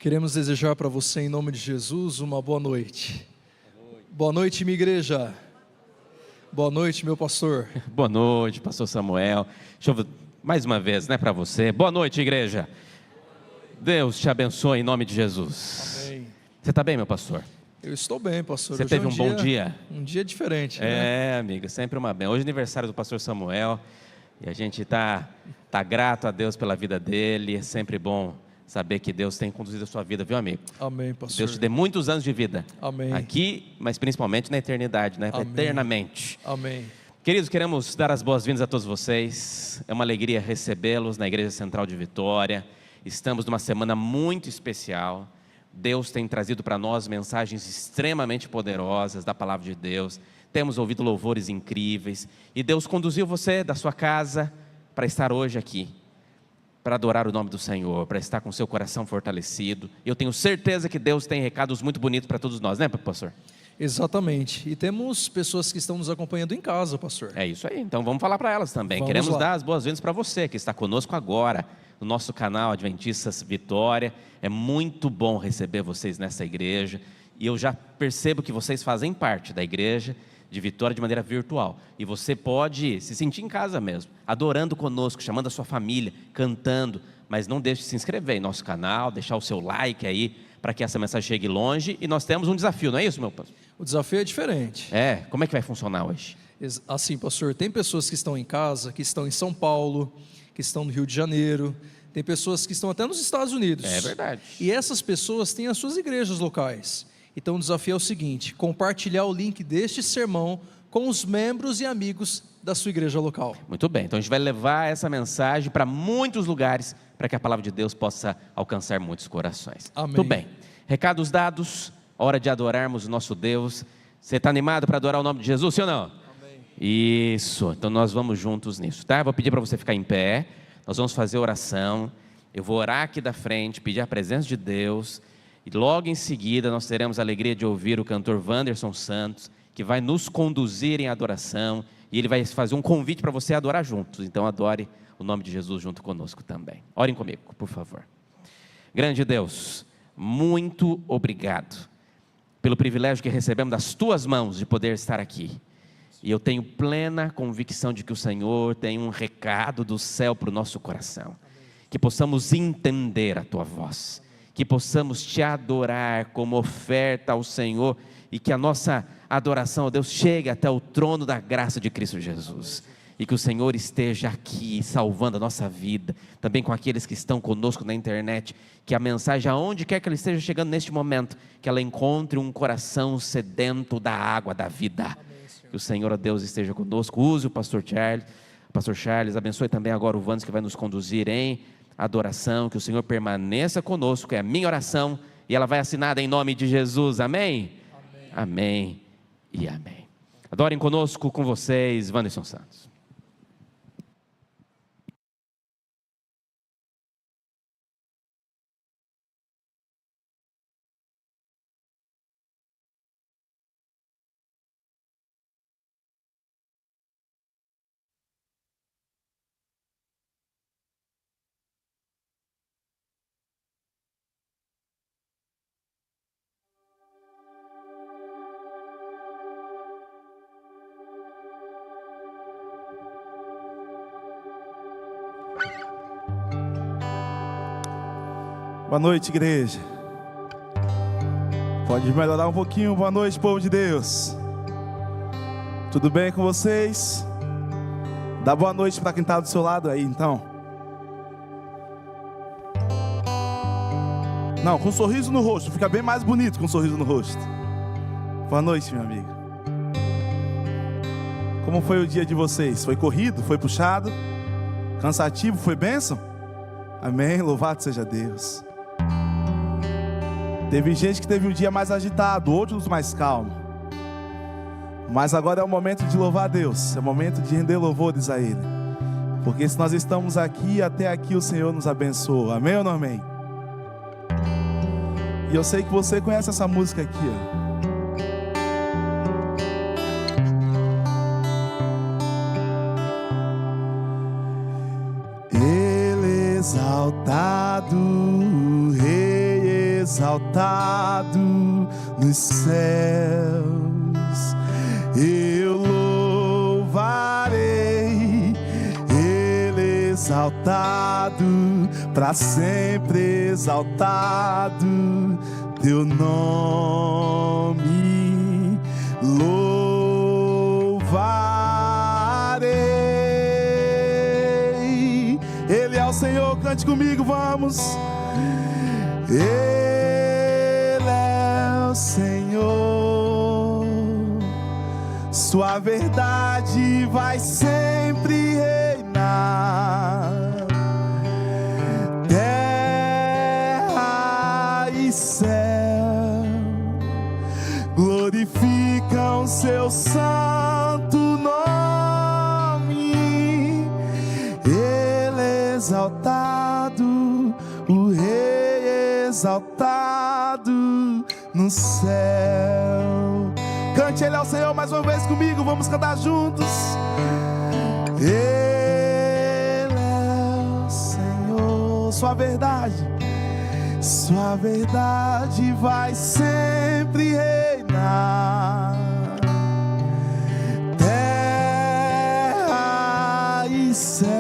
Queremos desejar para você, em nome de Jesus, uma boa noite. Boa noite, minha igreja. Boa noite, meu pastor. Boa noite, pastor Samuel. Deixa eu mais uma vez, para você. Boa noite, igreja. Deus te abençoe em nome de Jesus. Amém. Você está bem, meu pastor? Eu estou bem, pastor. Você teve um bom dia? Um dia diferente, né? Amiga, sempre uma bênção. Hoje é aniversário do pastor Samuel e a gente tá grato a Deus pela vida dele. É sempre bom saber que Deus tem conduzido a sua vida, viu, amigo? Amém, pastor. Deus te dê muitos anos de vida. Amém. Aqui, mas principalmente na eternidade, Amém. Eternamente. Amém. Queridos, queremos dar as boas-vindas a todos vocês. É uma alegria recebê-los na Igreja Central de Vitória. Estamos numa semana muito especial. Deus tem trazido para nós mensagens extremamente poderosas da Palavra de Deus. Temos ouvido louvores incríveis. E Deus conduziu você da sua casa para estar hoje aqui, para adorar o nome do Senhor, para estar com o seu coração fortalecido. E eu tenho certeza que Deus tem recados muito bonitos para todos nós, né, pastor? Exatamente. E temos pessoas que estão nos acompanhando em casa, pastor. É isso aí. Então vamos falar para elas também. Vamos Queremos lá. dar as boas-vindas para você que está conosco agora no nosso canal Adventistas Vitória. É muito bom receber vocês nessa igreja. E eu já percebo que vocês fazem parte da igreja de Vitória de maneira virtual. E você pode se sentir em casa mesmo, adorando conosco, chamando a sua família, cantando. Mas não deixe de se inscrever em nosso canal, deixar o seu like aí, para que essa mensagem chegue longe. E nós temos um desafio, não é isso, meu pastor? O desafio é diferente. Como é que vai funcionar hoje? Assim, pastor, tem pessoas que estão em casa, que estão em São Paulo, que estão no Rio de Janeiro, tem pessoas que estão até nos Estados Unidos. É verdade. E essas pessoas têm as suas igrejas locais. Então o desafio é o seguinte: compartilhar o link deste sermão com os membros e amigos da sua igreja local. Muito bem, então a gente vai levar essa mensagem para muitos lugares, para que a palavra de Deus possa alcançar muitos corações. Amém. Muito bem, recados dados, hora de adorarmos o nosso Deus. Você está animado para adorar o nome de Jesus, sim ou não? Amém. Isso, então nós vamos juntos nisso, tá? Vou pedir para você ficar em pé, nós vamos fazer oração. Eu vou orar aqui da frente, pedir a presença de Deus, e logo em seguida nós teremos a alegria de ouvir o cantor Wanderson Santos, que vai nos conduzir em adoração, e ele vai fazer um convite para você adorar juntos. Então adore o nome de Jesus junto conosco também. Orem comigo, por favor. Grande Deus, muito obrigado pelo privilégio que recebemos das tuas mãos de poder estar aqui. E eu tenho plena convicção de que o Senhor tem um recado do céu para o nosso coração. Que possamos entender a tua voz, que possamos te adorar como oferta ao Senhor, e que a nossa adoração a Deus chegue até o trono da graça de Cristo Jesus, e que o Senhor esteja aqui salvando a nossa vida, também com aqueles que estão conosco na internet, que a mensagem, aonde quer que ela esteja chegando neste momento, que ela encontre um coração sedento da água da vida. Que o Senhor, ó Deus, esteja conosco. Use o pastor Charles, abençoe também agora o Vandes, que vai nos conduzir em adoração. Que o Senhor permaneça conosco, é a minha oração, e ela vai assinada em nome de Jesus, amém? Amém, amém e amém. Adorem conosco, com vocês, Wanderson Santos. Boa noite, igreja. Pode melhorar um pouquinho? Boa noite, povo de Deus. Tudo bem com vocês? Dá boa noite para quem está do seu lado aí, então. Não, com um sorriso no rosto. Fica bem mais bonito com um sorriso no rosto. Boa noite, minha amiga. Como foi o dia de vocês? Foi corrido? Foi puxado? Cansativo? Foi bênção? Amém, louvado seja Deus. Teve gente que teve um dia mais agitado, outros mais calmo. Mas agora é o momento de louvar a Deus, é o momento de render louvores a Ele. Porque se nós estamos aqui, até aqui o Senhor nos abençoa. Amém ou não amém? E eu sei que você conhece essa música aqui, ó. Exaltado, Rei exaltado nos céus. Eu louvarei, Ele exaltado, para sempre exaltado, teu nome louvarei. Ele é o Senhor, cante comigo, vamos. Ele é o Senhor, sua verdade vai sempre reinar. Terra e céu glorificam seu santo nome. Ele é exaltado, o Rei exaltado no céu. Cante, Ele é o Senhor, mais uma vez comigo, vamos cantar juntos. Ele é o Senhor, sua verdade vai sempre reinar. Terra e céus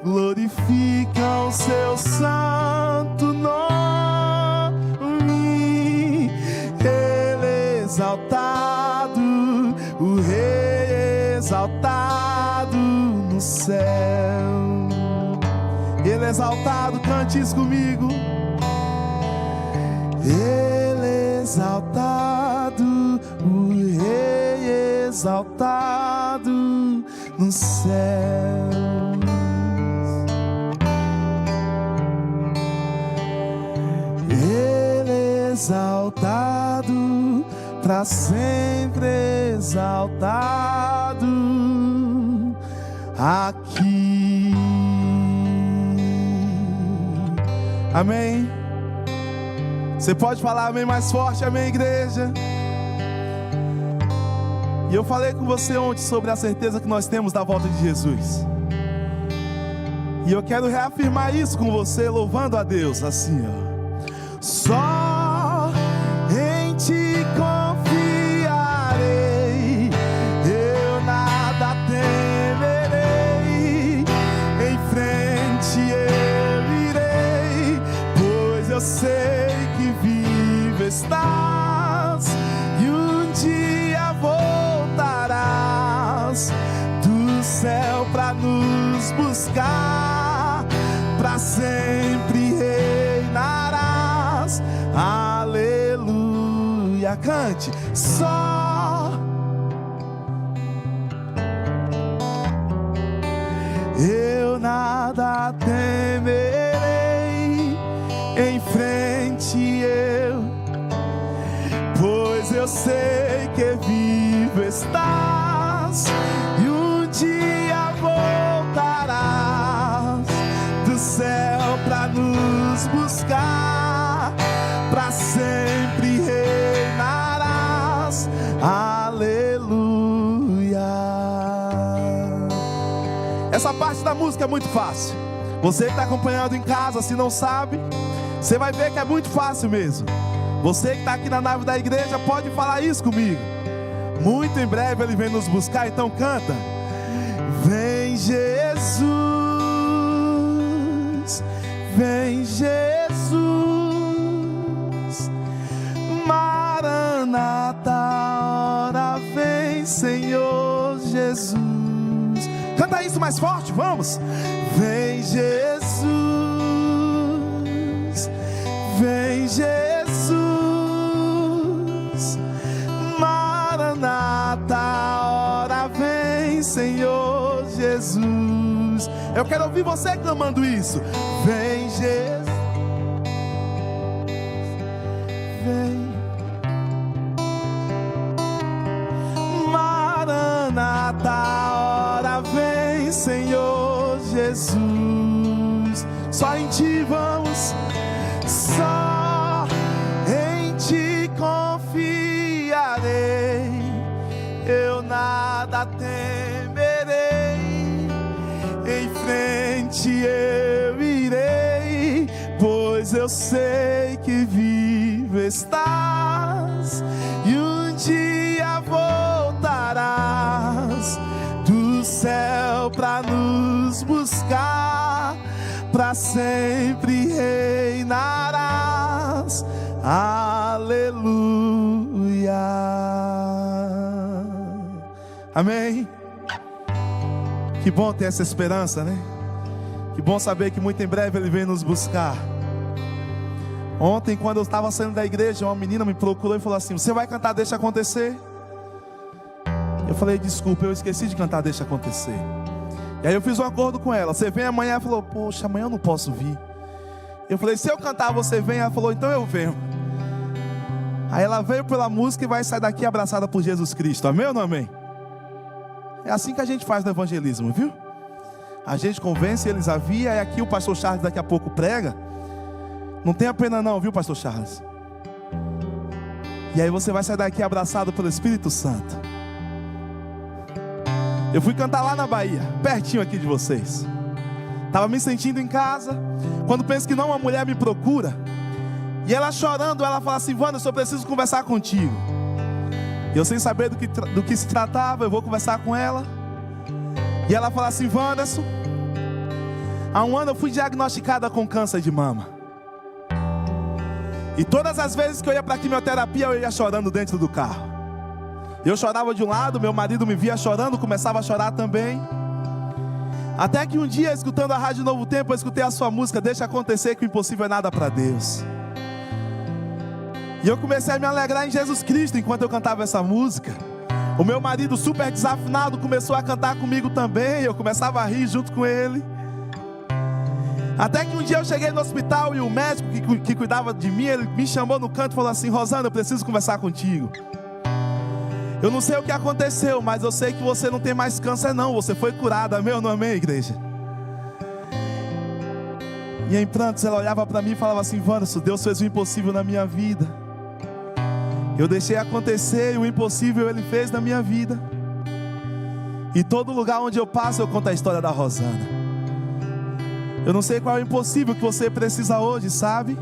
glorificam seu santo nome. Ele é exaltado, o Rei exaltado no céu. Ele é exaltado, cante isso comigo. Ele é exaltado, o Rei exaltado no céu. Ele é exaltado, para sempre exaltado aqui. Amém? Você pode falar amém mais forte, amém, igreja? E eu falei com você ontem sobre a certeza que nós temos da volta de Jesus. E eu quero reafirmar isso com você, louvando a Deus, assim, ó. Só em ti confiarei, eu nada temerei, em frente eu irei, pois eu sei que vivo estás, e um dia voltarás do céu pra nos buscar, pra sempre reinarás. Aleluia, cante. Só eu nada temerei, em frente eu, pois eu sei que vivo estás, e um dia voltarás do céu pra nos buscar, pra sempre reinarás. Aleluia. Essa parte da música é muito fácil. Você que está acompanhando em casa, se não sabe, você vai ver que é muito fácil mesmo. Você que está aqui na nave da igreja pode falar isso comigo. Muito em breve Ele vem nos buscar, então canta. Vem Jesus, vem Jesus, Maranata, hora vem Senhor Jesus. Canta isso mais forte, vamos. Vem Jesus, vem Jesus, Maranata, hora vem Senhor Jesus. Eu quero ouvir você clamando isso. Vem Jesus, vem, Maranata, hora vem Senhor Jesus. Só em ti vamos, só em ti confiarei, eu nada temerei, em frente eu irei, pois eu sei que vivo estás e um dia voltarás do céu pra nos buscar, pra sempre reinarás. Aleluia. Amém. Que bom ter essa esperança, né? Que bom saber que muito em breve Ele vem nos buscar. Ontem, quando eu estava saindo da igreja, uma menina me procurou e falou assim: você vai cantar Deixa Acontecer? Eu falei: desculpa, eu esqueci de cantar Deixa Acontecer. E aí eu fiz um acordo com ela: você vem amanhã? Ela falou: poxa, amanhã eu não posso vir. Eu falei: se eu cantar você vem? Ela falou: então eu venho. Aí ela veio pela música e vai sair daqui abraçada por Jesus Cristo. Amém ou não amém? É assim que a gente faz no evangelismo, viu? A gente convence eles a vir. E aqui o pastor Charles daqui a pouco prega. Não tenha pena não, viu, pastor Charles? E aí você vai sair daqui abraçado pelo Espírito Santo. Eu fui cantar lá na Bahia, pertinho aqui de vocês. Estava me sentindo em casa. Quando penso que não, uma mulher me procura. E ela chorando, ela fala assim: Wanderson, eu preciso conversar contigo. E eu sem saber do que se tratava, eu vou conversar com ela. E ela fala assim: Wanderson, há um ano eu fui diagnosticada com câncer de mama. E todas as vezes que eu ia para a quimioterapia, eu ia chorando dentro do carro. Eu chorava de um lado, meu marido me via chorando, começava a chorar também. Até que um dia, escutando a Rádio Novo Tempo, eu escutei a sua música Deixa Acontecer, que o impossível é nada para Deus. E eu comecei a me alegrar em Jesus Cristo enquanto eu cantava essa música. O meu marido, super desafinado, começou a cantar comigo também. Eu começava a rir junto com ele. Até que um dia eu cheguei no hospital e o médico que cuidava de mim, ele me chamou no canto e falou assim: Rosana, eu preciso conversar contigo. Eu não sei o que aconteceu, mas eu sei que você não tem mais câncer não, você foi curada. Amém ou não amém, igreja? E em prantos ela olhava para mim e falava assim: Wanderson, Deus fez o impossível na minha vida. Eu deixei acontecer e o impossível Ele fez na minha vida. E todo lugar onde eu passo eu conto a história da Rosana. Eu não sei qual é o impossível que você precisa hoje, sabe?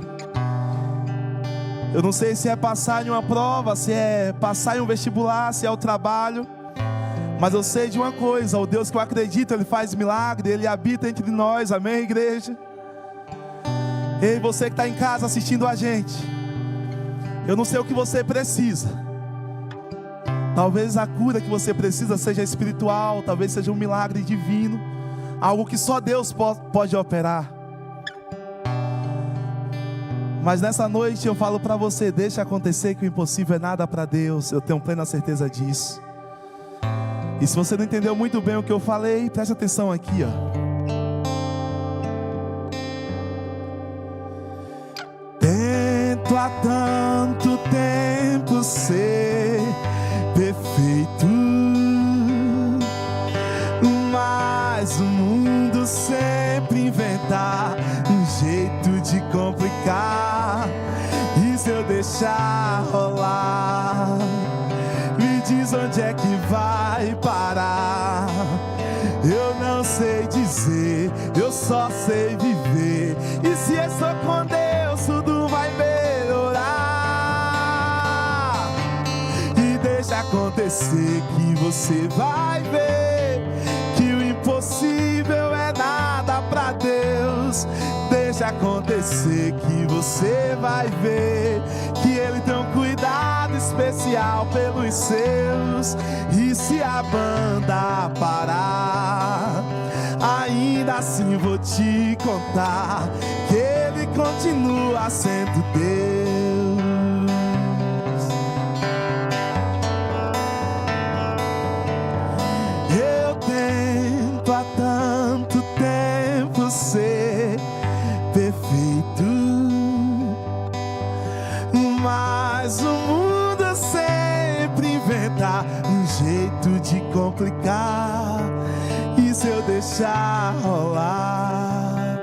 Eu não sei se é passar em uma prova, se é passar em um vestibular, se é o trabalho. Mas eu sei de uma coisa: o Deus que eu acredito, Ele faz milagre, Ele habita entre nós. Amém, igreja? Ei, você que está em casa assistindo a gente, eu não sei o que você precisa. Talvez a cura que você precisa seja espiritual, talvez seja um milagre divino, algo que só Deus pode operar. Mas nessa noite eu falo para você: deixa acontecer, que o impossível é nada para Deus. Eu tenho plena certeza disso. E se você não entendeu muito bem o que eu falei, preste atenção aqui, ó. Tento há tanto tempo ser perfeito, mas o mundo sempre inventar um jeito de complicar. E se eu deixar rolar, me diz onde é que vai parar. Eu não sei dizer, eu só sei viver. E se eu estou com Deus, tudo vai melhorar. E deixa acontecer que você vai ver que o impossível é nada pra Deus. Deixa acontecer que você vai ver que Ele tem um cuidado especial pelos seus. E se a banda parar, ainda assim vou te contar que Ele continua sendo Deus. Eu tento há tanto tempo ser perfeito, mas o mundo sempre inventa um jeito de complicar. E se eu deixar rolar,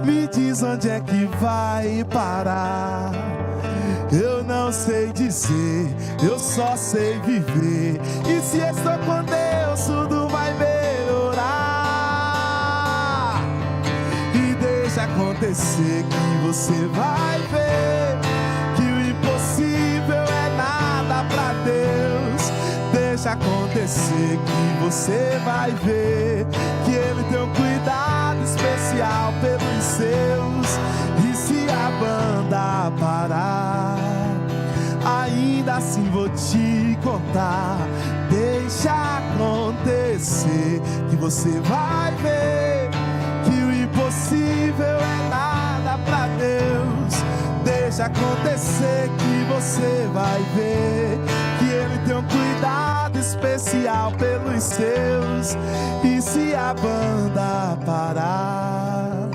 me diz onde é que vai parar. Eu não sei dizer, eu só sei viver. E se estou com Deus, tudo vai melhorar. E Deixa acontecer que você vai ver que o impossível é nada pra Deus. Deixa acontecer que você vai ver que Ele tem um cuidado especial pelos seus. E se a banda parar, ainda assim vou te contar. Deixa acontecer que você vai ver que o impossível é nada pra Deus. Deixa acontecer que você vai ver que Ele tem um cuidado especial pelos seus. E se a banda parar,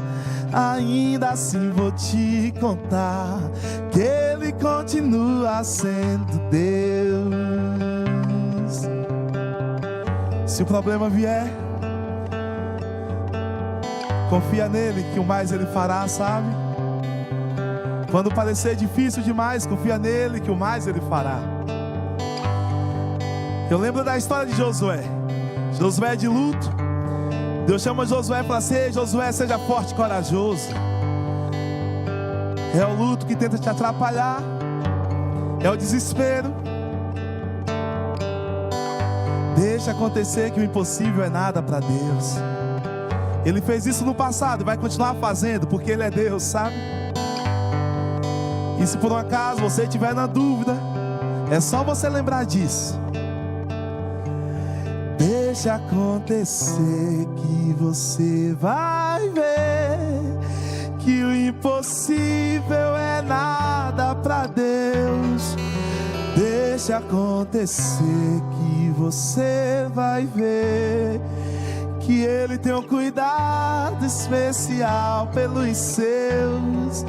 ainda assim vou te contar que Ele continua sendo Deus. Se o problema vier, confia nele que o mais Ele fará, sabe? Quando parecer difícil demais, confia nele que o mais Ele fará. Eu lembro da história de Josué. Josué de luto. Deus chama Josué para ser: Josué, seja forte e corajoso. É o luto que tenta te atrapalhar, é o desespero. Deixa acontecer que o impossível é nada para Deus. Ele fez isso no passado e vai continuar fazendo, porque Ele é Deus, sabe? E se por um acaso você estiver na dúvida, é só você lembrar disso. Deixa acontecer que você vai ver que o impossível é nada pra Deus. Deixa acontecer que você vai ver que Ele tem um cuidado especial pelos seus.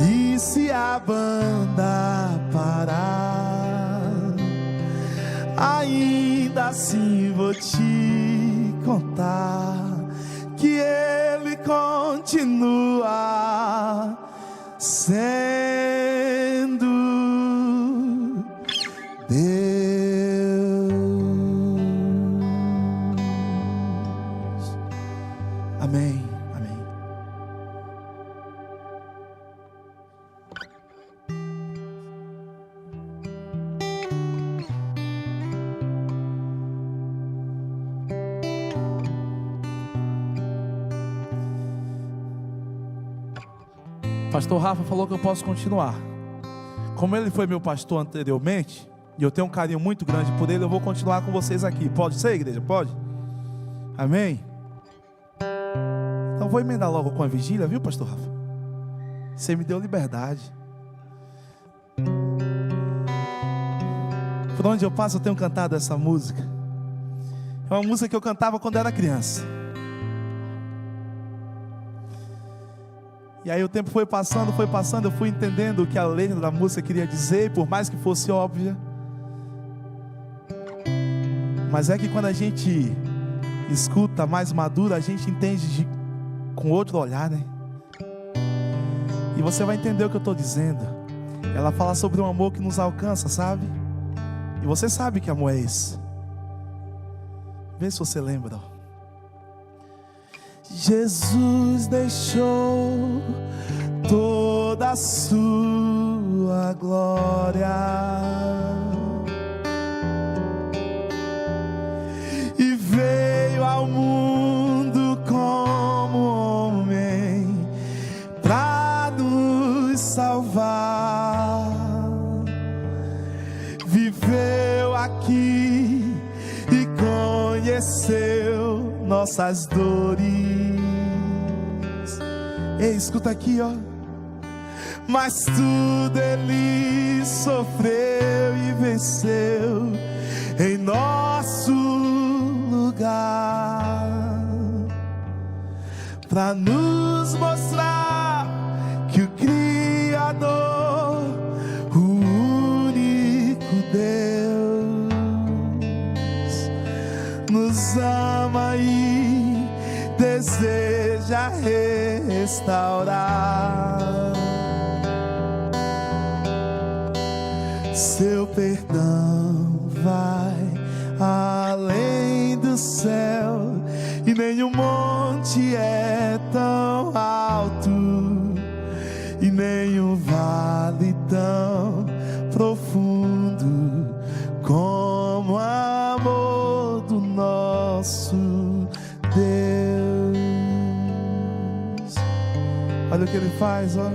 E se a banda parar, ainda assim vou te contar que Ele continua sendo Deus. Amém, amém. Pastor Rafa falou que eu posso continuar. Como ele foi meu pastor anteriormente, e eu tenho um carinho muito grande por ele, eu vou continuar com vocês aqui. Pode ser, igreja? Pode? Amém? Então vou emendar logo com a vigília, viu, pastor Rafa? Você me deu liberdade. Por onde eu passo eu tenho cantado essa música. É uma música que eu cantava quando era criança. E aí o tempo foi passando, eu fui entendendo o que a letra da música queria dizer, por mais que fosse óbvia. Mas é que quando a gente escuta mais madura, a gente entende com outro olhar, né? E você vai entender o que eu estou dizendo. Ela fala sobre um amor que nos alcança, sabe? E você sabe que amor é esse. Vê se você lembra. Jesus deixou toda a sua glória e veio ao mundo como homem para nos salvar. Viveu aqui e conheceu nossas dores. Ei, escuta aqui, ó. Mas tudo Ele sofreu e venceu em nosso lugar, para nos mostrar que o Criador, o único Deus, nos ama e deseja restaurar. Seu perdão vai além do céu, e nenhum monte é tão alto Olha o que Ele faz, ó.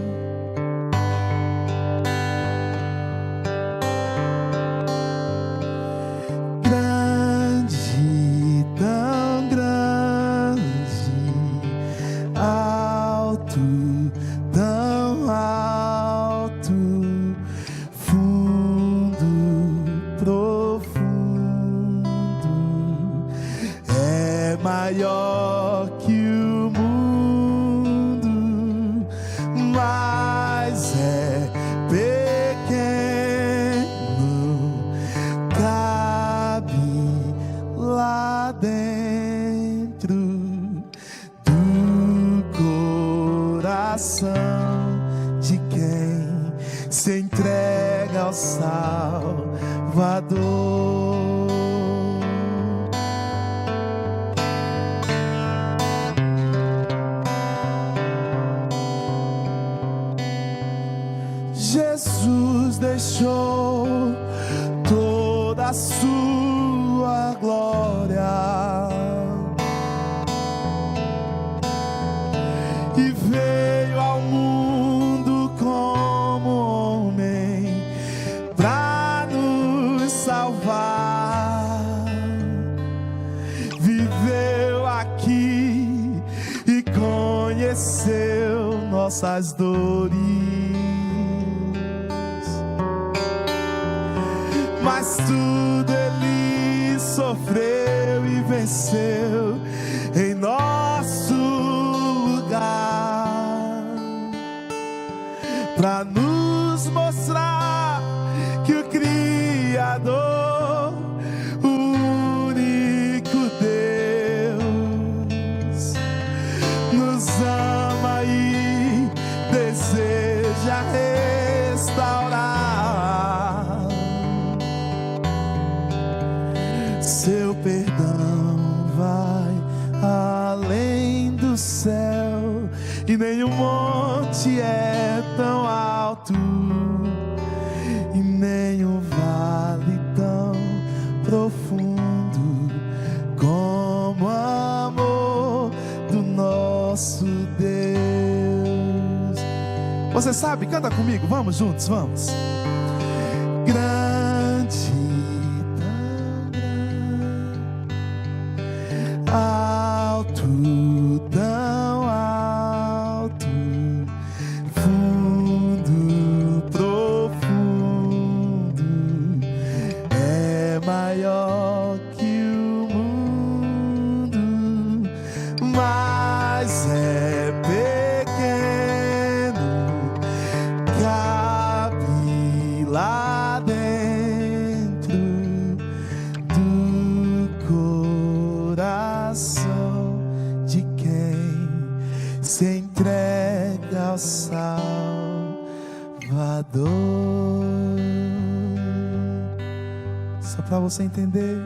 Grande, tão grande, alto, tão alto, fundo, profundo, é maior que o mundo, mas é pequeno, cabe lá dentro do coração de quem se entrega ao Salvador. Jesus deixou toda a sua glória e veio ao mundo como homem pra nos salvar. Viveu aqui e conheceu nossas dores, mas tudo Ele sofreu e venceu em nosso lugar, pra nos mostrar que o Criador, o único Deus, nos ama e deseja restaurar. Seu perdão vai além do céu, e nenhum monte é tão alto, e nenhum vale tão profundo como o amor do nosso Deus. Você sabe? Canta comigo, vamos juntos, vamos. Grande, alto, tão alto, fundo, profundo, é maior que o mundo, mas é pequeno, cabe lá dentro do coração de quem se entrega ao Salvador. Só para você entender,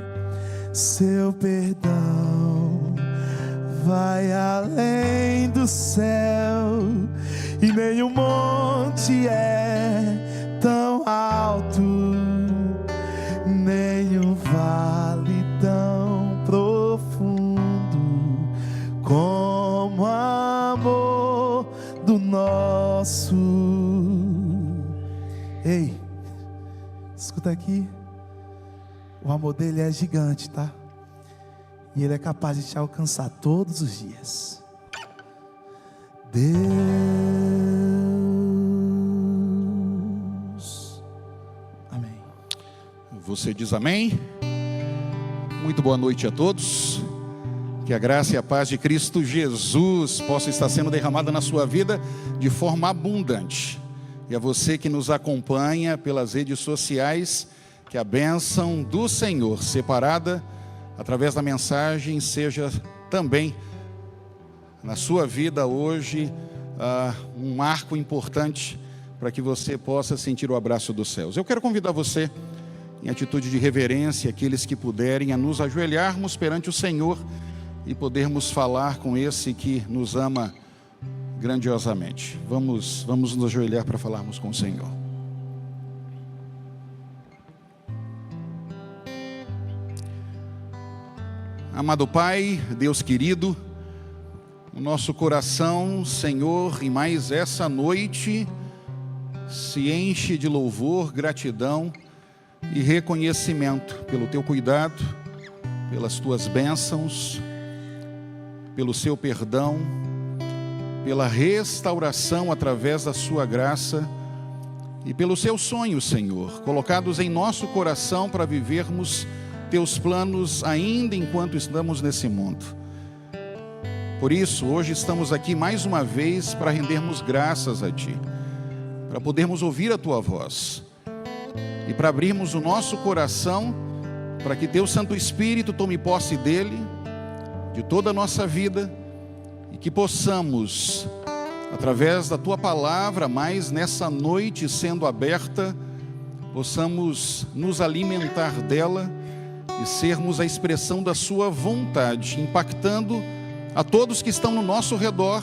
seu perdão vai além do céu, e nenhum monte é tão alto, nenhum vale tão profundo como o amor do nosso. Ei, escuta aqui, o amor dele é gigante, tá? E ele é capaz de te alcançar todos os dias. Deus. Amém. Você diz amém? Muito boa noite a todos. Que a graça e a paz de Cristo Jesus possa estar sendo derramada na sua vida de forma abundante. E a você que nos acompanha pelas redes sociais, que a bênção do Senhor separada através da mensagem seja também na sua vida hoje um marco importante para que você possa sentir o abraço dos céus. Eu quero convidar você, em atitude de reverência, aqueles que puderem, a nos ajoelharmos perante o Senhor e podermos falar com esse que nos ama grandiosamente. Vamos nos ajoelhar para falarmos com o Senhor. Amado Pai, Deus querido, O nosso coração, Senhor, e mais essa noite se enche de louvor, gratidão e reconhecimento pelo Teu cuidado, pelas Tuas bênçãos, pelo Seu perdão, pela restauração através da Sua graça e pelos Seus sonhos, Senhor, colocados em nosso coração para vivermos Teus planos ainda enquanto estamos nesse mundo. Por isso, hoje estamos aqui mais uma vez para rendermos graças a Ti, para podermos ouvir a Tua voz e para abrirmos o nosso coração para que Teu Santo Espírito tome posse dele, de toda a nossa vida, e que possamos, através da Tua palavra, mais nessa noite sendo aberta, possamos nos alimentar dela e sermos a expressão da Sua vontade, impactando a todos que estão no nosso redor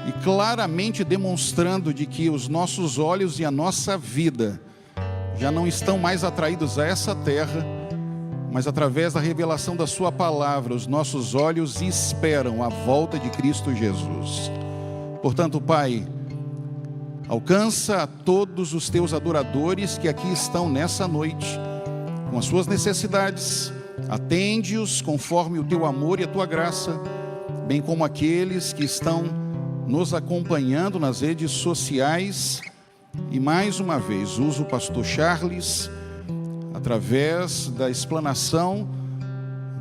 e claramente demonstrando de que os nossos olhos e a nossa vida já não estão mais atraídos a essa terra, mas através da revelação da Sua palavra, os nossos olhos esperam a volta de Cristo Jesus. Portanto, Pai, alcança a todos os Teus adoradores que aqui estão nessa noite, com as suas necessidades, atende-os conforme o Teu amor e a Tua graça, bem como aqueles que estão nos acompanhando nas redes sociais. E mais uma vez, uso o pastor Charles, através da explanação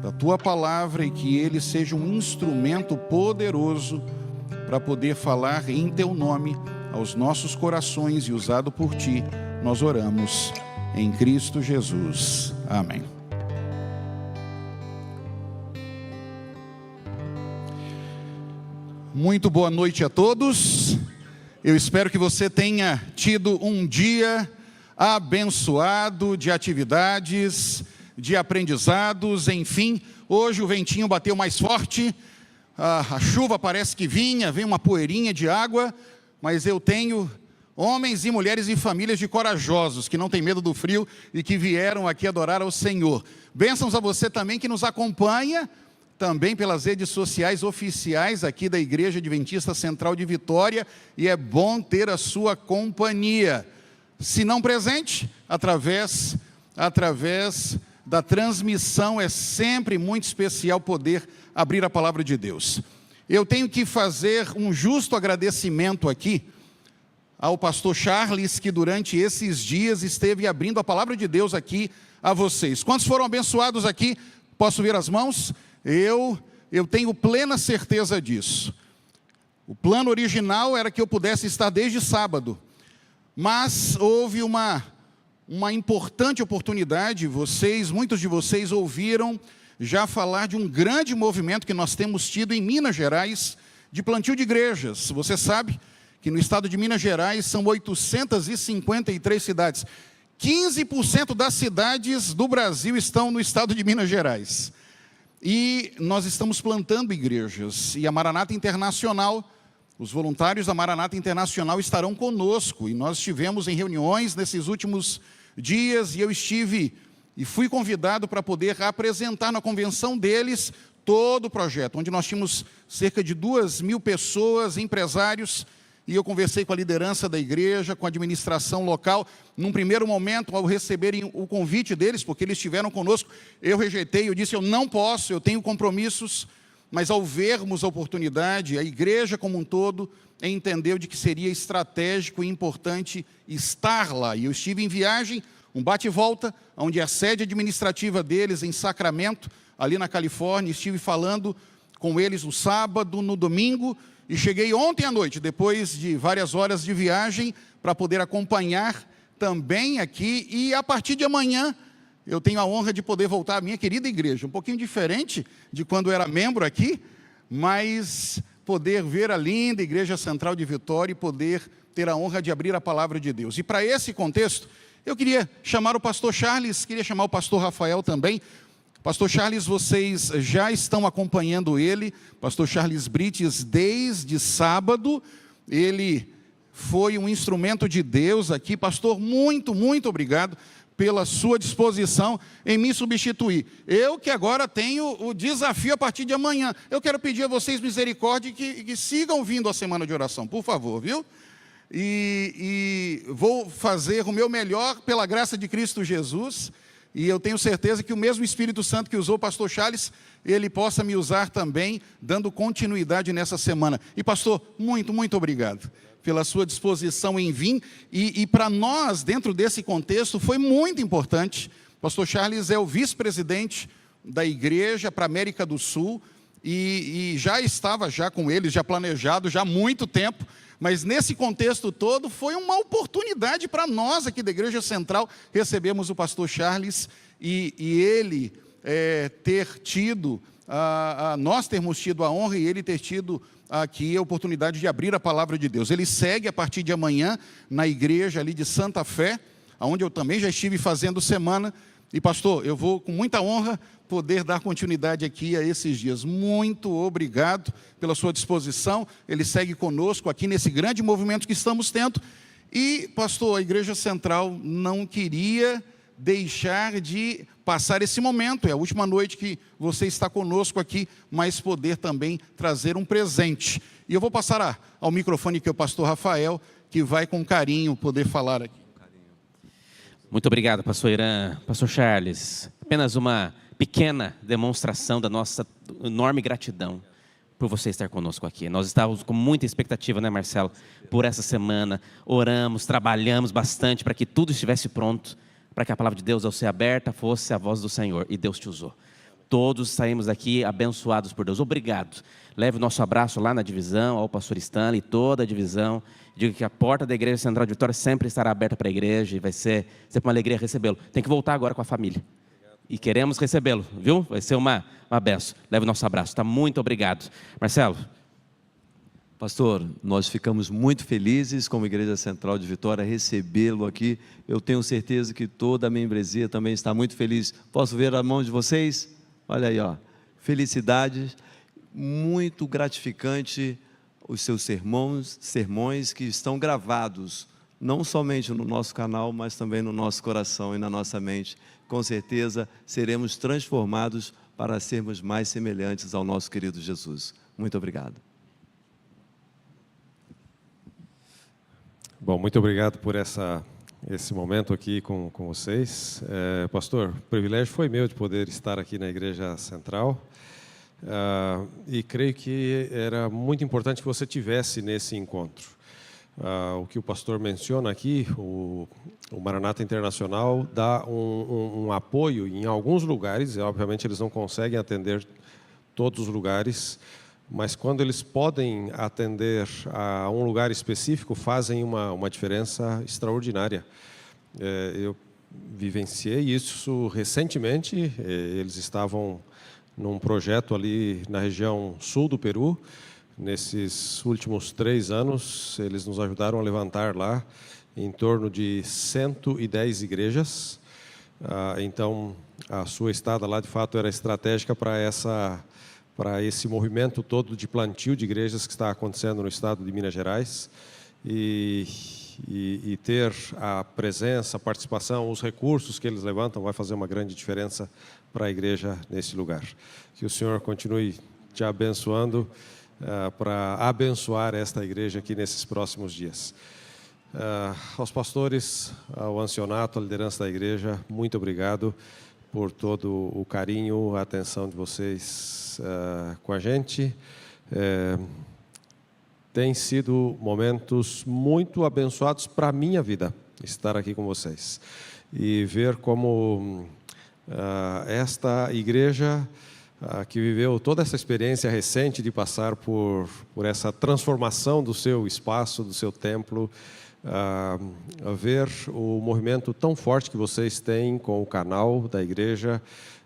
da Tua palavra, e que ele seja um instrumento poderoso para poder falar em Teu nome aos nossos corações, e usado por Ti, nós oramos em Cristo Jesus. Amém. Muito boa noite a todos. Eu espero que você tenha tido um dia abençoado de atividades, de aprendizados, enfim. Hoje o ventinho bateu mais forte, a chuva parece que vem uma poeirinha de água, mas eu tenho homens e mulheres e famílias de corajosos, que não têm medo do frio e que vieram aqui adorar ao Senhor. Bênçãos a você também que nos acompanha, também pelas redes sociais oficiais aqui da Igreja Adventista Central de Vitória, e é bom ter a sua companhia, se não presente, através da transmissão. É sempre muito especial poder abrir a palavra de Deus. Eu tenho que fazer um justo agradecimento aqui ao pastor Charles, que durante esses dias esteve abrindo a palavra de Deus aqui a vocês. Quantos foram abençoados aqui? Posso ver as mãos? Eu tenho plena certeza disso. O plano original era que eu pudesse estar desde sábado, mas houve uma importante oportunidade. Muitos de vocês ouviram já falar de um grande movimento que nós temos tido em Minas Gerais, de plantio de igrejas. Você sabe que no estado de Minas Gerais são 853 cidades. 15% das cidades do Brasil estão no estado de Minas Gerais. E nós estamos plantando igrejas, e a Maranata Internacional, os voluntários da Maranata Internacional estarão conosco, e nós estivemos em reuniões nesses últimos dias, e eu fui convidado para poder apresentar na convenção deles todo o projeto, onde nós tínhamos cerca de 2.000 pessoas, empresários, e eu conversei com a liderança da igreja, com a administração local. Num primeiro momento, ao receberem o convite deles, porque eles estiveram conosco, eu rejeitei, eu disse, eu não posso, eu tenho compromissos. Mas ao vermos a oportunidade, a igreja como um todo entendeu de que seria estratégico e importante estar lá. E eu estive em viagem, um bate e volta, onde é a sede administrativa deles em Sacramento, ali na Califórnia. Estive falando com eles no sábado, no domingo, e cheguei ontem à noite, depois de várias horas de viagem, para poder acompanhar também aqui. E a partir de amanhã, eu tenho a honra de poder voltar à minha querida igreja, um pouquinho diferente de quando eu era membro aqui, mas poder ver a linda Igreja Central de Vitória e poder ter a honra de abrir a palavra de Deus. E para esse contexto, eu queria chamar o pastor Charles, queria chamar o pastor Rafael também. Pastor Charles, vocês já estão acompanhando ele, pastor Charles Brites, desde sábado. Ele foi um instrumento de Deus aqui. Pastor, muito obrigado pela sua disposição em me substituir. Eu que agora tenho o desafio a partir de amanhã. Eu quero pedir a vocês misericórdia que sigam vindo à semana de oração, por favor, viu? E vou fazer o meu melhor pela graça de Cristo Jesus. E eu tenho certeza que o mesmo Espírito Santo que usou o pastor Charles, ele possa me usar também, dando continuidade nessa semana. E pastor, muito, muito obrigado pela sua disposição em vir. E para nós, dentro desse contexto, foi muito importante. O pastor Charles é o vice-presidente da igreja para a América do Sul. E já estava com eles, já planejado, já há muito tempo. Mas nesse contexto todo, foi uma oportunidade para nós aqui da Igreja Central, recebemos o pastor Charles e ele ter tido, nós termos tido a honra e ele ter tido aqui a oportunidade de abrir a palavra de Deus. Ele segue a partir de amanhã na igreja ali de Santa Fé, onde eu também já estive fazendo semana. E pastor, eu vou com muita honra poder dar continuidade aqui a esses dias. Muito obrigado pela sua disposição. Ele segue conosco aqui nesse grande movimento que estamos tendo. E, pastor, a Igreja Central não queria deixar de passar esse momento. É a última noite que você está conosco aqui, mas poder também trazer um presente. E eu vou passar ao microfone que é o pastor Rafael, que vai com carinho poder falar aqui. Muito obrigado, pastor Irã. Pastor Charles, apenas uma pequena demonstração da nossa enorme gratidão por você estar conosco aqui. Nós estávamos com muita expectativa, né, Marcelo, por essa semana. Oramos, trabalhamos bastante para que tudo estivesse pronto, para que a palavra de Deus, ao ser aberta, fosse a voz do Senhor. E Deus te usou. Todos saímos daqui abençoados por Deus. Obrigado. Leve o nosso abraço lá na divisão, ao pastor Stanley, toda a divisão. Diga que a porta da Igreja Central de Vitória sempre estará aberta para a igreja e vai ser sempre uma alegria recebê-lo. Tem que voltar agora com a família. E queremos recebê-lo, viu? Vai ser uma benção. Leve o nosso abraço. Tá? Muito obrigado. Marcelo. Pastor, nós ficamos muito felizes como Igreja Central de Vitória recebê-lo aqui. Eu tenho certeza que toda a membresia também está muito feliz. Posso ver a mão de vocês? Olha aí, ó. Felicidades. Muito gratificante os seus sermões que estão gravados, não somente no nosso canal, mas também no nosso coração e na nossa mente. Com certeza seremos transformados para sermos mais semelhantes ao nosso querido Jesus. Muito obrigado. Bom, muito obrigado por esse momento aqui com vocês. Pastor, o privilégio foi meu de poder estar aqui na Igreja Central. E creio que era muito importante que você tivesse nesse encontro. O que o pastor menciona aqui, o Maranata Internacional dá um apoio em alguns lugares, e obviamente eles não conseguem atender todos os lugares, mas quando eles podem atender a um lugar específico, fazem uma diferença extraordinária. Eu vivenciei isso recentemente. Eles estavam num projeto ali na região sul do Peru. Nesses últimos 3 anos, eles nos ajudaram a levantar lá em torno de 110 igrejas. Então, a sua estada lá, de fato, era estratégica para esse movimento todo de plantio de igrejas que está acontecendo no estado de Minas Gerais. E ter a presença, a participação, os recursos que eles levantam vai fazer uma grande diferença para a igreja nesse lugar. Que o Senhor continue te abençoando para abençoar esta igreja aqui nesses próximos dias. Aos pastores, ao ancianato, à liderança da igreja, muito obrigado por todo o carinho, a atenção de vocês com a gente. Tem sido momentos muito abençoados para a minha vida, estar aqui com vocês. E ver como esta igreja que viveu toda essa experiência recente de passar por essa transformação do seu espaço, do seu templo, ver o movimento tão forte que vocês têm com o canal da igreja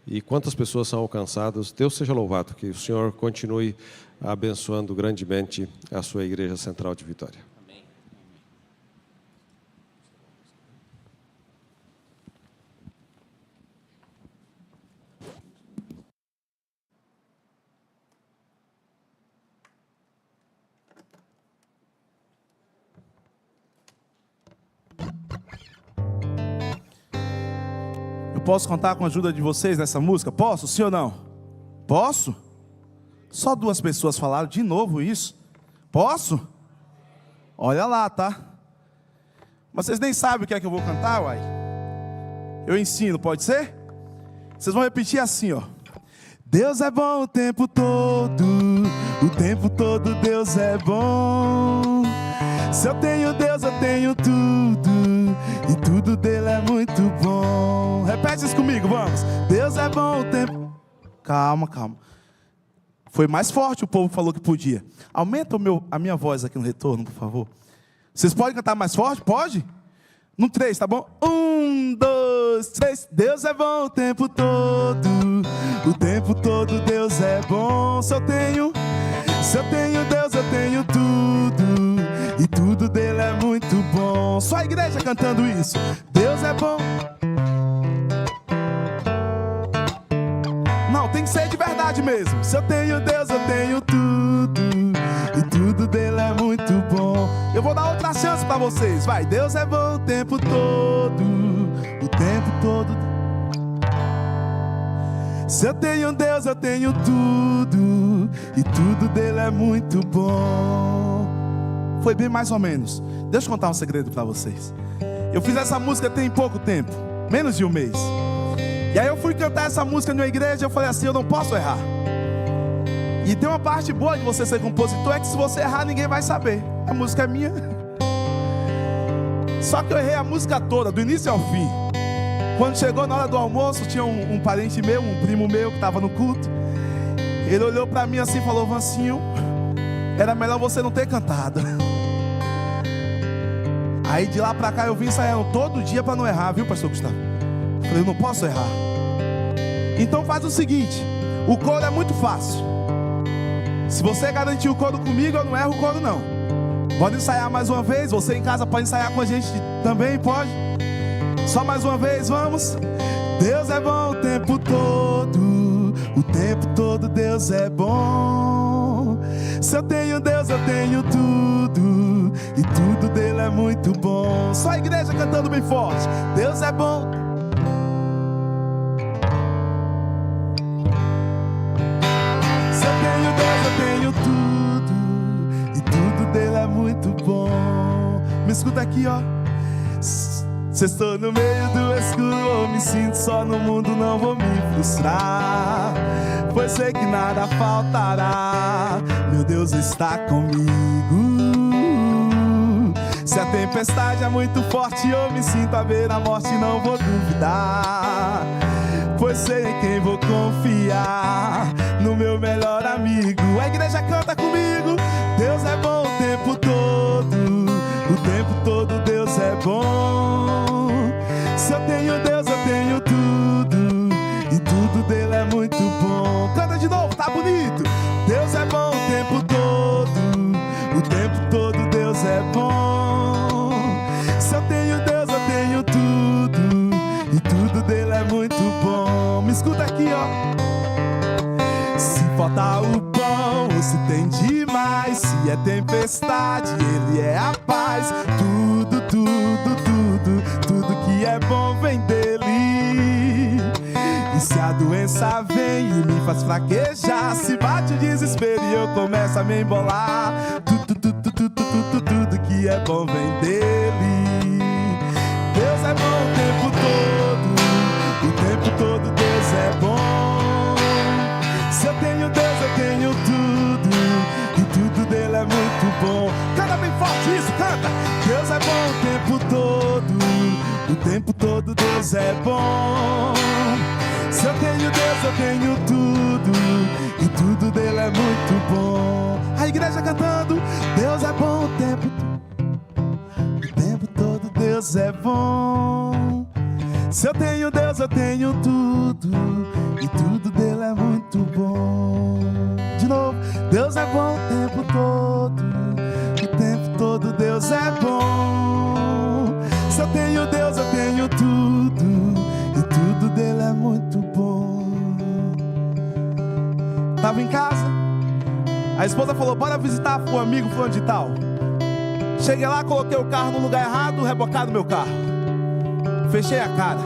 e quantas pessoas são alcançadas. Deus seja louvado, que o Senhor continue abençoando grandemente a sua Igreja Central de Vitória. posso contar com a ajuda de vocês nessa música? Posso, sim ou não? Posso? Só 2 pessoas falaram de novo isso. Posso? Olha lá, tá? Mas vocês nem sabem o que é que eu vou cantar, uai. Eu ensino, pode ser? Vocês vão repetir assim, ó. Deus é bom o tempo todo Deus é bom. Se eu tenho Deus, eu tenho tudo, e tudo dele é muito bom. Repete isso comigo, vamos. Deus é bom o tempo... Calma, calma. Foi mais forte, o povo falou que podia. Aumenta a minha voz aqui no retorno, por favor. Vocês podem cantar mais forte? Pode? No 3, tá bom? 1, 2, 3. Deus é bom o tempo todo Deus é bom. Se eu tenho Deus, eu tenho tudo, e tudo dele é muito bom. Só a igreja cantando isso. Deus é bom. Não, tem que ser de verdade mesmo. Se eu tenho Deus, eu tenho tudo, e tudo dele é muito bom. Eu vou dar outra chance pra vocês. Vai, Deus é bom o tempo todo Se eu tenho Deus, eu tenho tudo, e tudo dele é muito bom. Foi bem mais ou menos. Deixa eu contar um segredo pra vocês. Eu fiz essa música tem pouco tempo, menos de um mês. E aí eu fui cantar essa música numa igreja, eu falei assim, eu não posso errar. E tem uma parte boa de você ser compositor, é que se você errar, ninguém vai saber. A música é minha. Só que eu errei a música toda, do início ao fim. Quando chegou na hora do almoço, tinha um parente meu, um primo meu que estava no culto. Ele olhou pra mim assim e falou, Vancinho, era melhor você não ter cantado. Aí de lá pra cá eu vim ensaiando todo dia pra não errar, viu, pastor Gustavo? Eu falei, eu não posso errar. Então faz o seguinte, o coro é muito fácil. Se você garantir o coro comigo, eu não erro o coro não. Pode ensaiar mais uma vez, você em casa pode ensaiar com a gente também, pode? Só mais uma vez, vamos. Deus é bom o tempo todo Deus é bom. Se eu tenho Deus, eu tenho tudo, e tudo dele é muito bom. Só a igreja cantando bem forte. Deus é bom. Se eu tenho Deus, eu tenho tudo, e tudo dele é muito bom. Me escuta aqui, ó. Se estou no meio do escuro ou me sinto só no mundo, não vou me frustrar, pois sei que nada faltará. Meu Deus está comigo. Se a tempestade é muito forte, eu me sinto à beira da morte, não vou duvidar, pois sei em quem vou confiar, no meu melhor amigo. A igreja canta comigo. Deus é bom o tempo todo Deus é bom. Se eu tenho Deus, eu tenho tudo, e tudo dele é muito bom. Canta de novo, tá bonito. Deus é bom o tempo todo Deus é bom. Se eu tenho Deus, eu tenho tudo, e tudo dele é muito bom. Me escuta aqui, ó. Se faltar o pão, ou se tem demais, se é tempestade, ele é a paz. Tudo que é bom vem dele. E se a doença vem e me faz fraquejar, se bate o desespero e eu começo a me embolar, tudo que é bom vem dele. Deus é bom o tempo todo Deus é bom. Se eu tenho Deus, eu tenho tudo, e tudo dele é muito bom. Canta bem forte isso, canta. Deus é bom o tempo todo Deus é bom. Se eu tenho Deus, eu tenho tudo, e tudo dele é muito bom. A igreja cantando. Deus é bom o tempo todo Deus é bom. Se eu tenho Deus, eu tenho tudo, e tudo dele é muito bom. De novo. Deus é bom o tempo todo Deus é bom. Se eu tenho Deus, eu tenho tudo, e tudo dele é muito bom. Tava em casa, a esposa falou, bora visitar o amigo fulano de tal. Cheguei lá, coloquei o carro no lugar errado, rebocaram meu carro. Fechei a cara.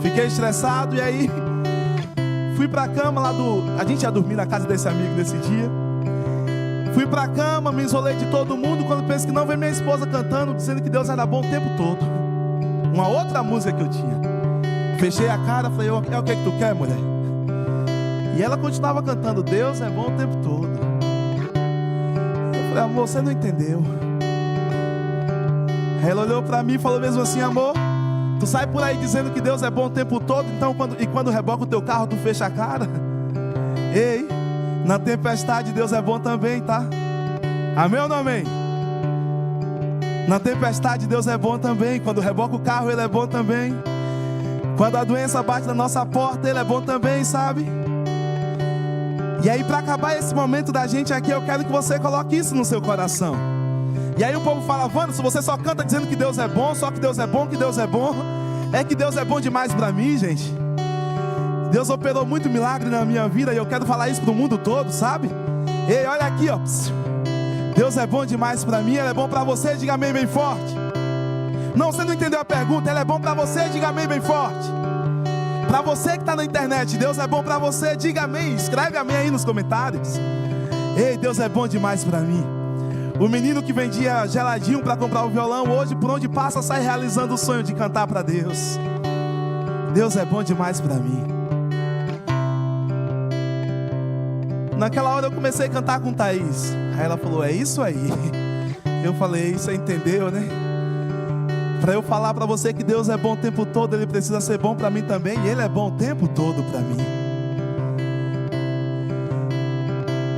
Fiquei estressado e aí fui pra cama lá a gente ia dormir na casa desse amigo nesse dia. Fui pra cama, me isolei de todo mundo. Quando penso que não, veio minha esposa cantando, dizendo que Deus era bom o tempo todo. Uma outra música que eu tinha. Fechei a cara, falei, o que tu quer, mulher? E ela continuava cantando, Deus é bom o tempo todo. Eu falei, amor, você não entendeu. Aí ela olhou pra mim e falou mesmo assim, amor, tu sai por aí dizendo que Deus é bom o tempo todo, então quando reboca o teu carro, tu fecha a cara? Ei, na tempestade Deus é bom também, tá? Amém ou não amém? Na tempestade Deus é bom também. Quando reboca o carro, Ele é bom também. Quando a doença bate na nossa porta, Ele é bom também, sabe? E aí, para acabar esse momento da gente aqui, eu quero que você coloque isso no seu coração. E aí o povo fala, Vando, se você só canta dizendo que Deus é bom, só que Deus é bom, que Deus é bom, é que Deus é bom demais para mim, gente. Deus operou muito milagre na minha vida e eu quero falar isso pro mundo todo, sabe? Ei, olha aqui, ó. Deus é bom demais para mim, Ele é bom para você, diga amém bem forte. Não, você não entendeu a pergunta, Ele é bom para você, diga amém bem forte. Para você que está na internet, Deus é bom para você, diga amém, escreve amém aí nos comentários. Ei, Deus é bom demais para mim. O menino que vendia geladinho para comprar o violão, hoje por onde passa sai realizando o sonho de cantar para Deus. Deus é bom demais para mim. Naquela hora eu comecei a cantar com Thaís. Aí ela falou, é isso aí. Eu falei, você entendeu, né? Para eu falar para você que Deus é bom o tempo todo, Ele precisa ser bom para mim também. E Ele é bom o tempo todo para mim.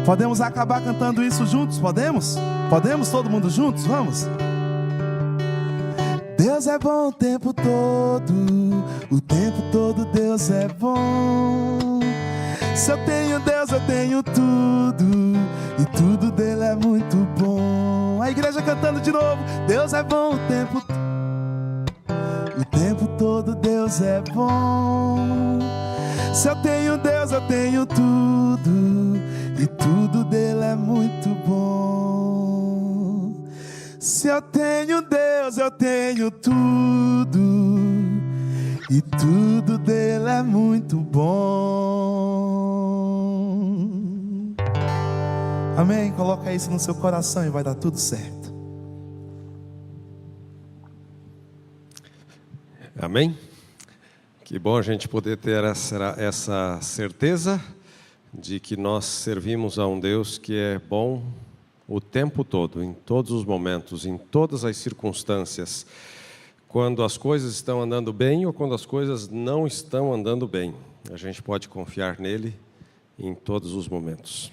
Podemos acabar cantando isso juntos? Podemos? Podemos todo mundo juntos? Vamos? Deus é bom o tempo todo Deus é bom. Se eu tenho Deus, eu tenho tudo, e tudo dele é muito bom. A igreja cantando de novo. Deus é bom o tempo todo Deus é bom. Se eu tenho Deus, eu tenho tudo, e tudo dele é muito bom. Se eu tenho Deus, eu tenho tudo, e tudo dele é muito bom. Amém? Coloca isso no seu coração e vai dar tudo certo. Amém? Que bom a gente poder ter essa certeza de que nós servimos a um Deus que é bom o tempo todo, em todos os momentos, em todas as circunstâncias. Quando as coisas estão andando bem ou quando as coisas não estão andando bem, a gente pode confiar nele em todos os momentos.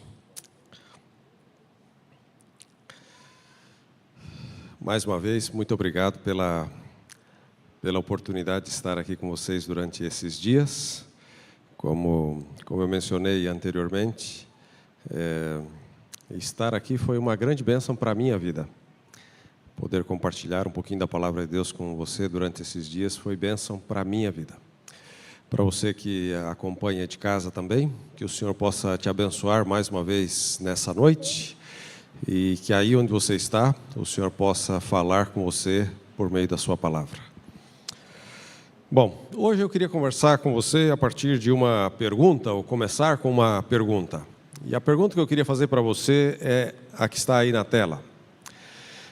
Mais uma vez, muito obrigado pela oportunidade de estar aqui com vocês durante esses dias. Como eu mencionei anteriormente, estar aqui foi uma grande bênção para a minha vida. Poder compartilhar um pouquinho da palavra de Deus com você durante esses dias foi bênção para a minha vida. Para você que acompanha de casa também, que o Senhor possa te abençoar mais uma vez nessa noite e que aí onde você está, o Senhor possa falar com você por meio da sua palavra. Bom, hoje eu queria conversar com você a partir de uma pergunta, ou começar com uma pergunta. E a pergunta que eu queria fazer para você é a que está aí na tela.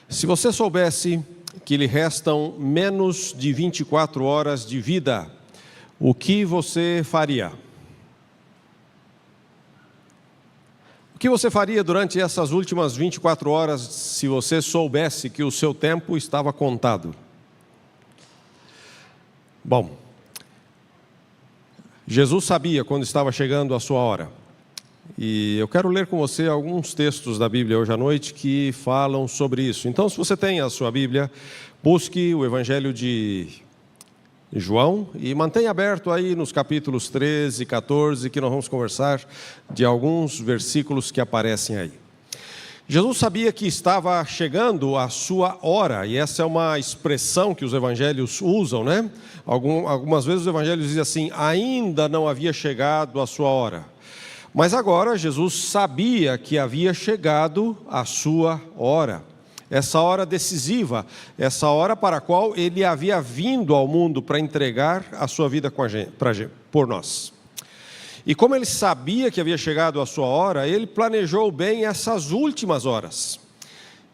Se você soubesse que lhe restam menos de 24 horas de vida, o que você faria? O que você faria durante essas últimas 24 horas se você soubesse que o seu tempo estava contado? Bom, Jesus sabia quando estava chegando a sua hora. E eu quero ler com você alguns textos da Bíblia hoje à noite que falam sobre isso. Então, se você tem a sua Bíblia, busque o Evangelho de João e mantenha aberto aí nos capítulos 13 e 14, que nós vamos conversar de alguns versículos que aparecem aí. Jesus sabia que estava chegando a sua hora, e essa é uma expressão que os evangelhos usam, né? Algumas vezes os evangelhos dizem assim, ainda não havia chegado a sua hora. Mas agora Jesus sabia que havia chegado a sua hora. essa hora decisiva, essa hora para a qual Ele havia vindo ao mundo para entregar a sua vida por nós. E como Ele sabia que havia chegado a sua hora, Ele planejou bem essas últimas horas.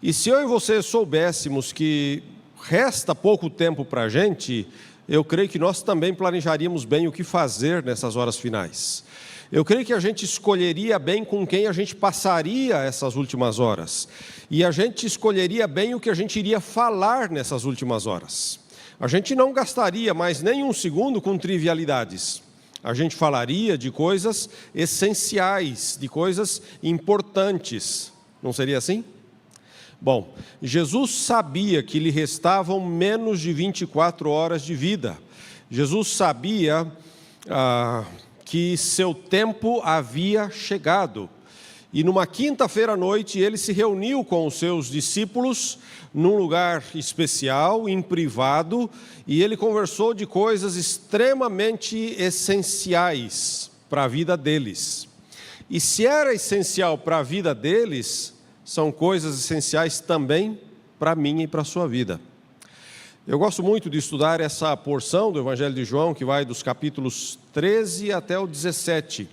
E se eu e você soubéssemos que resta pouco tempo para a gente, eu creio que nós também planejaríamos bem o que fazer nessas horas finais. Eu creio que a gente escolheria bem com quem a gente passaria essas últimas horas. E a gente escolheria bem o que a gente iria falar nessas últimas horas. A gente não gastaria mais nem um segundo com trivialidades. A gente falaria de coisas essenciais, de coisas importantes. Não seria assim? Bom, Jesus sabia que lhe restavam menos de 24 horas de vida. Jesus sabia que seu tempo havia chegado. E numa quinta-feira à noite, ele se reuniu com os seus discípulos num lugar especial, em privado, e ele conversou de coisas extremamente essenciais para a vida deles. E se era essencial para a vida deles, são coisas essenciais também para a minha e para a sua vida. Eu gosto muito de estudar essa porção do Evangelho de João, que vai dos capítulos 13 até o 17,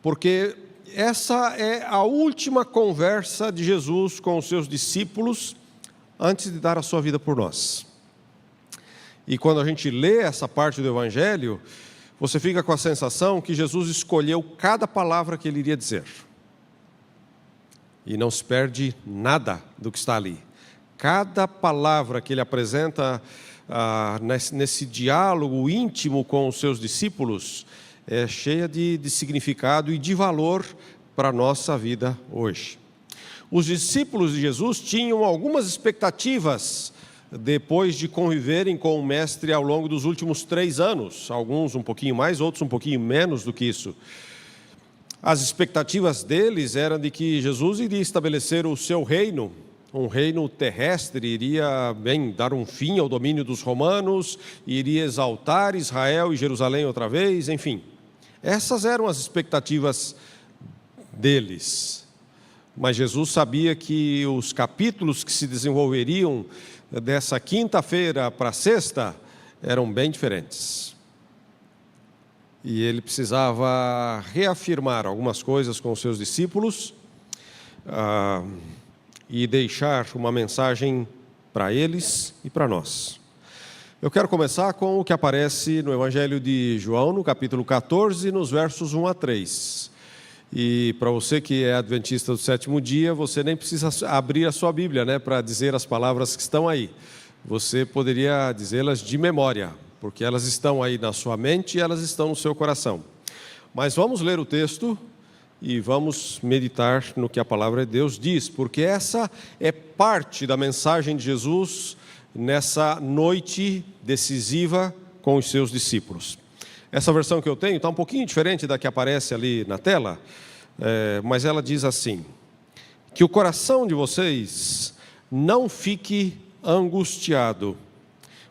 porque essa é a última conversa de Jesus com os seus discípulos antes de dar a sua vida por nós. E quando a gente lê essa parte do Evangelho, você fica com a sensação que Jesus escolheu cada palavra que ele iria dizer. E não se perde nada do que está ali. Cada palavra que ele apresenta nesse diálogo íntimo com os seus discípulos é cheia de significado e de valor para a nossa vida hoje. Os discípulos de Jesus tinham algumas expectativas depois de conviverem com o Mestre ao longo dos últimos 3 anos. Alguns um pouquinho mais, outros um pouquinho menos do que isso. As expectativas deles eram de que Jesus iria estabelecer o seu reino, um reino terrestre, iria dar um fim ao domínio dos romanos, iria exaltar Israel e Jerusalém outra vez, enfim. Essas eram as expectativas deles. Mas Jesus sabia que os capítulos que se desenvolveriam dessa quinta-feira para sexta eram bem diferentes. E ele precisava reafirmar algumas coisas com os seus discípulos e deixar uma mensagem para eles e para nós. Eu quero começar com o que aparece no Evangelho de João, no capítulo 14, nos versos 1 a 3. E para você que é adventista do sétimo dia, você nem precisa abrir a sua Bíblia, né, para dizer as palavras que estão aí. Você poderia dizê-las de memória, porque elas estão aí na sua mente e elas estão no seu coração. Mas vamos ler o texto e vamos meditar no que a palavra de Deus diz, porque essa é parte da mensagem de Jesus nessa noite decisiva com os seus discípulos. Essa versão que eu tenho está um pouquinho diferente da que aparece ali na tela, mas ela diz assim: que o coração de vocês não fique angustiado.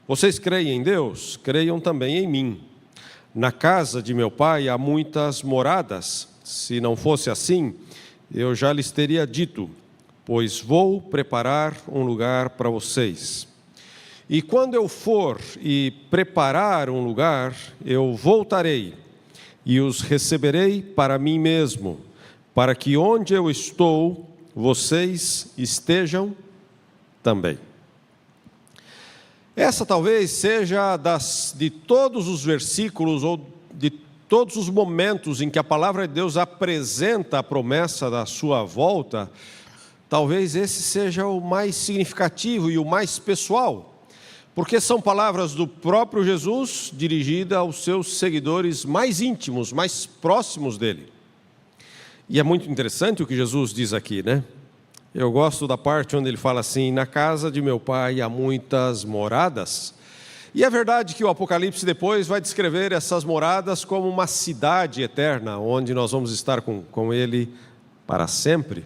Vocês creem em Deus? Creiam também em mim. Na casa de meu pai há muitas moradas. Se não fosse assim, eu já lhes teria dito, pois vou preparar um lugar para vocês. E quando eu for e preparar um lugar, eu voltarei e os receberei para mim mesmo, para que onde eu estou, vocês estejam também. Essa talvez seja de todos os versículos ou de todos os momentos em que a palavra de Deus apresenta a promessa da sua volta, talvez esse seja o mais significativo e o mais pessoal, porque são palavras do próprio Jesus dirigidas aos seus seguidores mais íntimos, mais próximos dele. E é muito interessante o que Jesus diz aqui, né? Eu gosto da parte onde ele fala assim: na casa de meu pai há muitas moradas. E é verdade que o Apocalipse depois vai descrever essas moradas como uma cidade eterna, onde nós vamos estar com ele para sempre.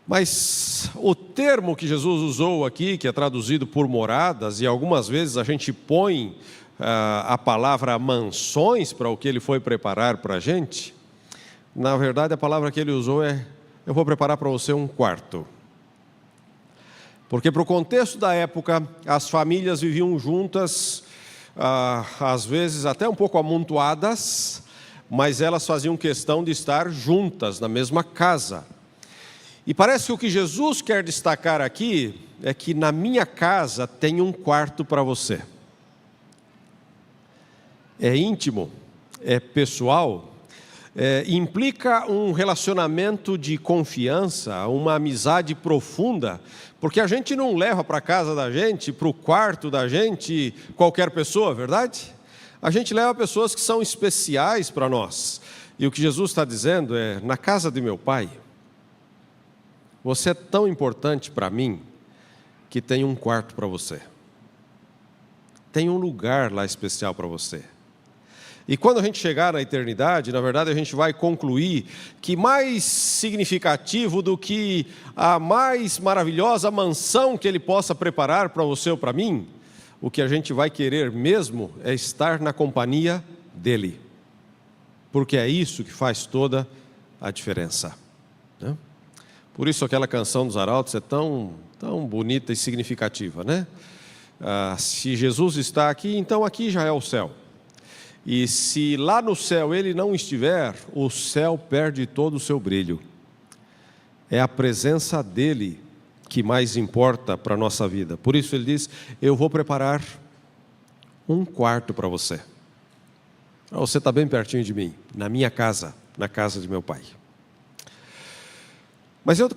Mas o termo que Jesus usou aqui, que é traduzido por moradas, e algumas vezes a gente põe a palavra mansões para o que ele foi preparar para a gente, na verdade a palavra que ele usou é: eu vou preparar para você um quarto. Porque para o contexto da época, as famílias viviam juntas, às vezes até um pouco amontoadas, mas elas faziam questão de estar juntas na mesma casa. E parece que o que Jesus quer destacar aqui é que na minha casa tem um quarto para você. É íntimo, é pessoal, implica um relacionamento de confiança, uma amizade profunda, porque a gente não leva para a casa da gente, para o quarto da gente, qualquer pessoa, verdade? A gente leva pessoas que são especiais para nós. E o que Jesus está dizendo é, na casa de meu Pai, você é tão importante para mim, que tem um quarto para você. Tem um lugar lá especial para você. E quando a gente chegar na eternidade, na verdade a gente vai concluir que mais significativo do que a mais maravilhosa mansão que Ele possa preparar para você ou para mim, o que a gente vai querer mesmo é estar na companhia dEle. Porque é isso que faz toda a diferença, né? Por isso aquela canção dos Arautos é tão bonita e significativa, né? Se Jesus está aqui, então aqui já é o céu. E se lá no céu Ele não estiver, o céu perde todo o seu brilho. É a presença dEle que mais importa para a nossa vida. Por isso Ele diz, eu vou preparar um quarto para você. Você está bem pertinho de mim, na minha casa, na casa de meu Pai. Mas eu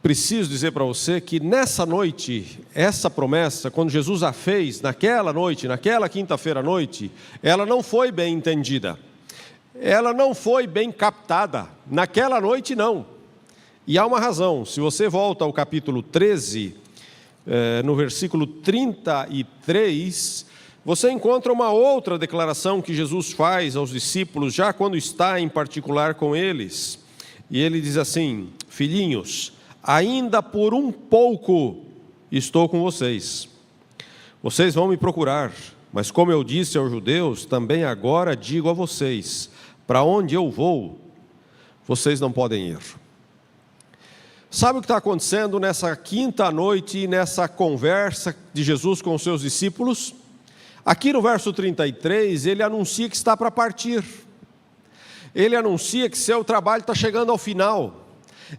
preciso dizer para você que nessa noite, essa promessa, quando Jesus a fez, naquela noite, naquela quinta-feira à noite, ela não foi bem entendida, ela não foi bem captada, naquela noite não. E há uma razão, se você volta ao capítulo 13, no versículo 33, você encontra uma outra declaração que Jesus faz aos discípulos, já quando está em particular com eles. E ele diz assim, filhinhos, ainda por um pouco estou com vocês. Vocês vão me procurar, mas como eu disse aos judeus, também agora digo a vocês, para onde eu vou, vocês não podem ir. Sabe o que está acontecendo nessa quinta noite, nessa conversa de Jesus com os seus discípulos? Aqui no verso 33, ele anuncia que está para partir. Ele anuncia que seu trabalho está chegando ao final.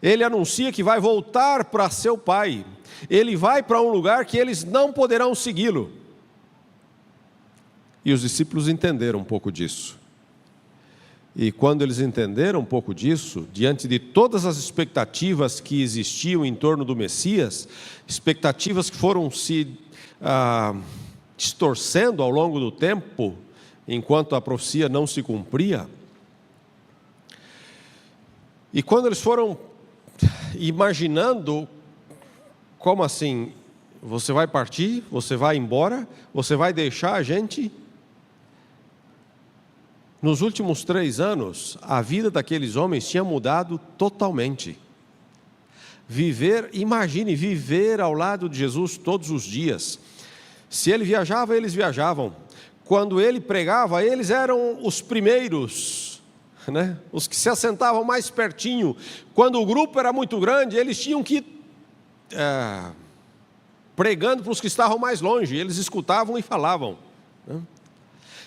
Ele anuncia que vai voltar para seu Pai. Ele vai para um lugar que eles não poderão segui-lo. E os discípulos entenderam um pouco disso. E quando eles entenderam um pouco disso, diante de todas as expectativas que existiam em torno do Messias, expectativas que foram se distorcendo ao longo do tempo, enquanto a profecia não se cumpria, e quando eles foram imaginando, como assim, você vai partir, você vai embora, você vai deixar a gente? Nos últimos 3 anos, a vida daqueles homens tinha mudado totalmente. Imagine viver ao lado de Jesus todos os dias. Se ele viajava, eles viajavam. Quando ele pregava, eles eram os primeiros, né? Os que se assentavam mais pertinho. Quando o grupo era muito grande, eles tinham que ir pregando para os que estavam mais longe. Eles escutavam e falavam, né?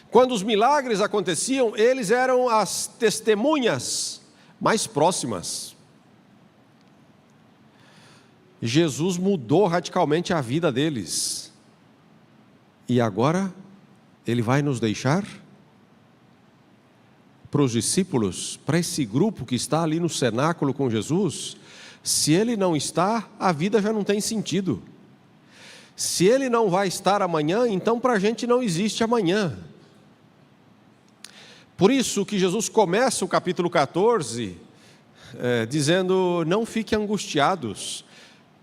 Quando os milagres aconteciam, eles eram as testemunhas mais próximas. Jesus mudou radicalmente a vida deles. E agora, Ele vai nos deixar? Para os discípulos, para esse grupo que está ali no cenáculo com Jesus, se Ele não está, a vida já não tem sentido. Se Ele não vai estar amanhã, então para a gente não existe amanhã. Por isso que Jesus começa o capítulo 14, dizendo, não fiquem angustiados,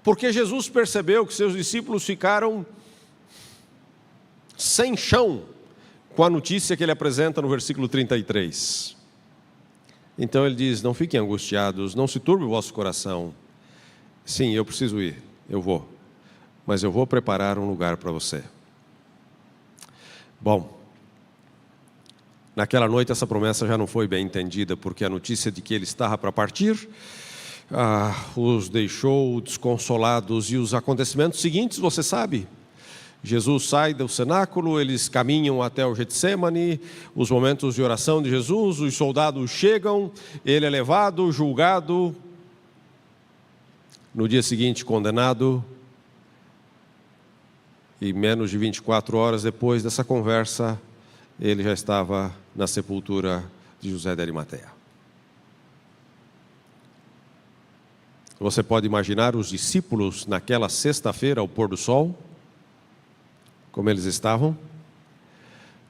porque Jesus percebeu que seus discípulos ficaram sem chão com a notícia que ele apresenta no versículo 33. Então ele diz, não fiquem angustiados, não se turbe o vosso coração. Sim, eu preciso ir, eu vou, mas eu vou preparar um lugar para você. Bom, naquela noite essa promessa já não foi bem entendida, porque a notícia de que ele estava para partir os deixou desconsolados. E os acontecimentos seguintes, você sabe. Jesus sai do cenáculo, eles caminham até o Getsêmani, os momentos de oração de Jesus, os soldados chegam, ele é levado, julgado, no dia seguinte condenado, e menos de 24 horas depois dessa conversa, ele já estava na sepultura de José de Arimateia. Você pode imaginar os discípulos naquela sexta-feira ao pôr do sol? Como eles estavam?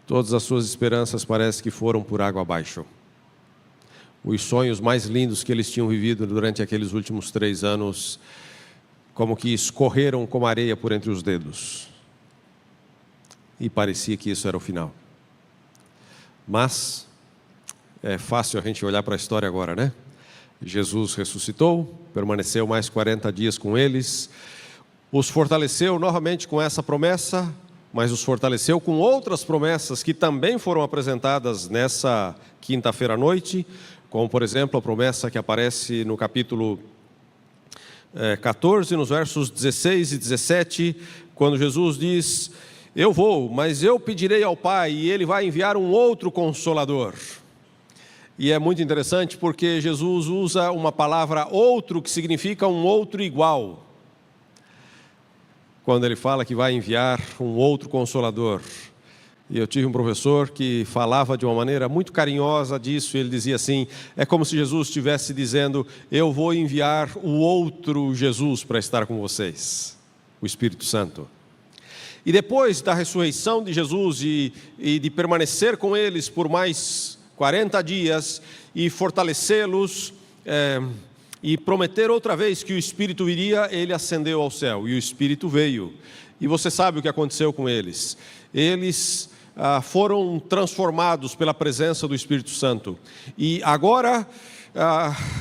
Todas as suas esperanças parece que foram por água abaixo. Os sonhos mais lindos que eles tinham vivido durante aqueles últimos 3 anos, como que escorreram como areia por entre os dedos. E parecia que isso era o final. Mas, é fácil a gente olhar para a história agora, né? Jesus ressuscitou, permaneceu mais 40 dias com eles, os fortaleceu novamente com essa promessa, mas os fortaleceu com outras promessas que também foram apresentadas nessa quinta-feira à noite, como, por exemplo, a promessa que aparece no capítulo 14, nos versos 16 e 17, quando Jesus diz: eu vou, mas eu pedirei ao Pai, e Ele vai enviar um outro Consolador. E é muito interessante porque Jesus usa uma palavra outro, que significa um outro igual. Quando ele fala que vai enviar um outro Consolador. E eu tive um professor que falava de uma maneira muito carinhosa disso, e ele dizia assim: é como se Jesus estivesse dizendo, eu vou enviar o outro Jesus para estar com vocês, o Espírito Santo. E depois da ressurreição de Jesus e de permanecer com eles por mais 40 dias e fortalecê-los, e prometer outra vez que o Espírito viria, ele ascendeu ao céu, e o Espírito veio. E você sabe o que aconteceu com eles. Eles foram transformados pela presença do Espírito Santo. E agora,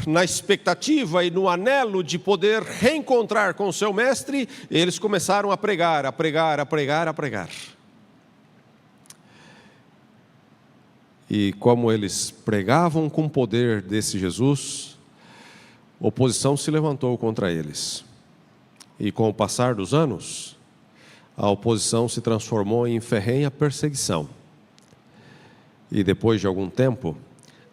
na expectativa e no anelo de poder reencontrar com o seu mestre, eles começaram a pregar, a pregar, a pregar, a pregar. E como eles pregavam com o poder desse Jesus, oposição se levantou contra eles. E com o passar dos anos, a oposição se transformou em ferrenha perseguição. E depois de algum tempo,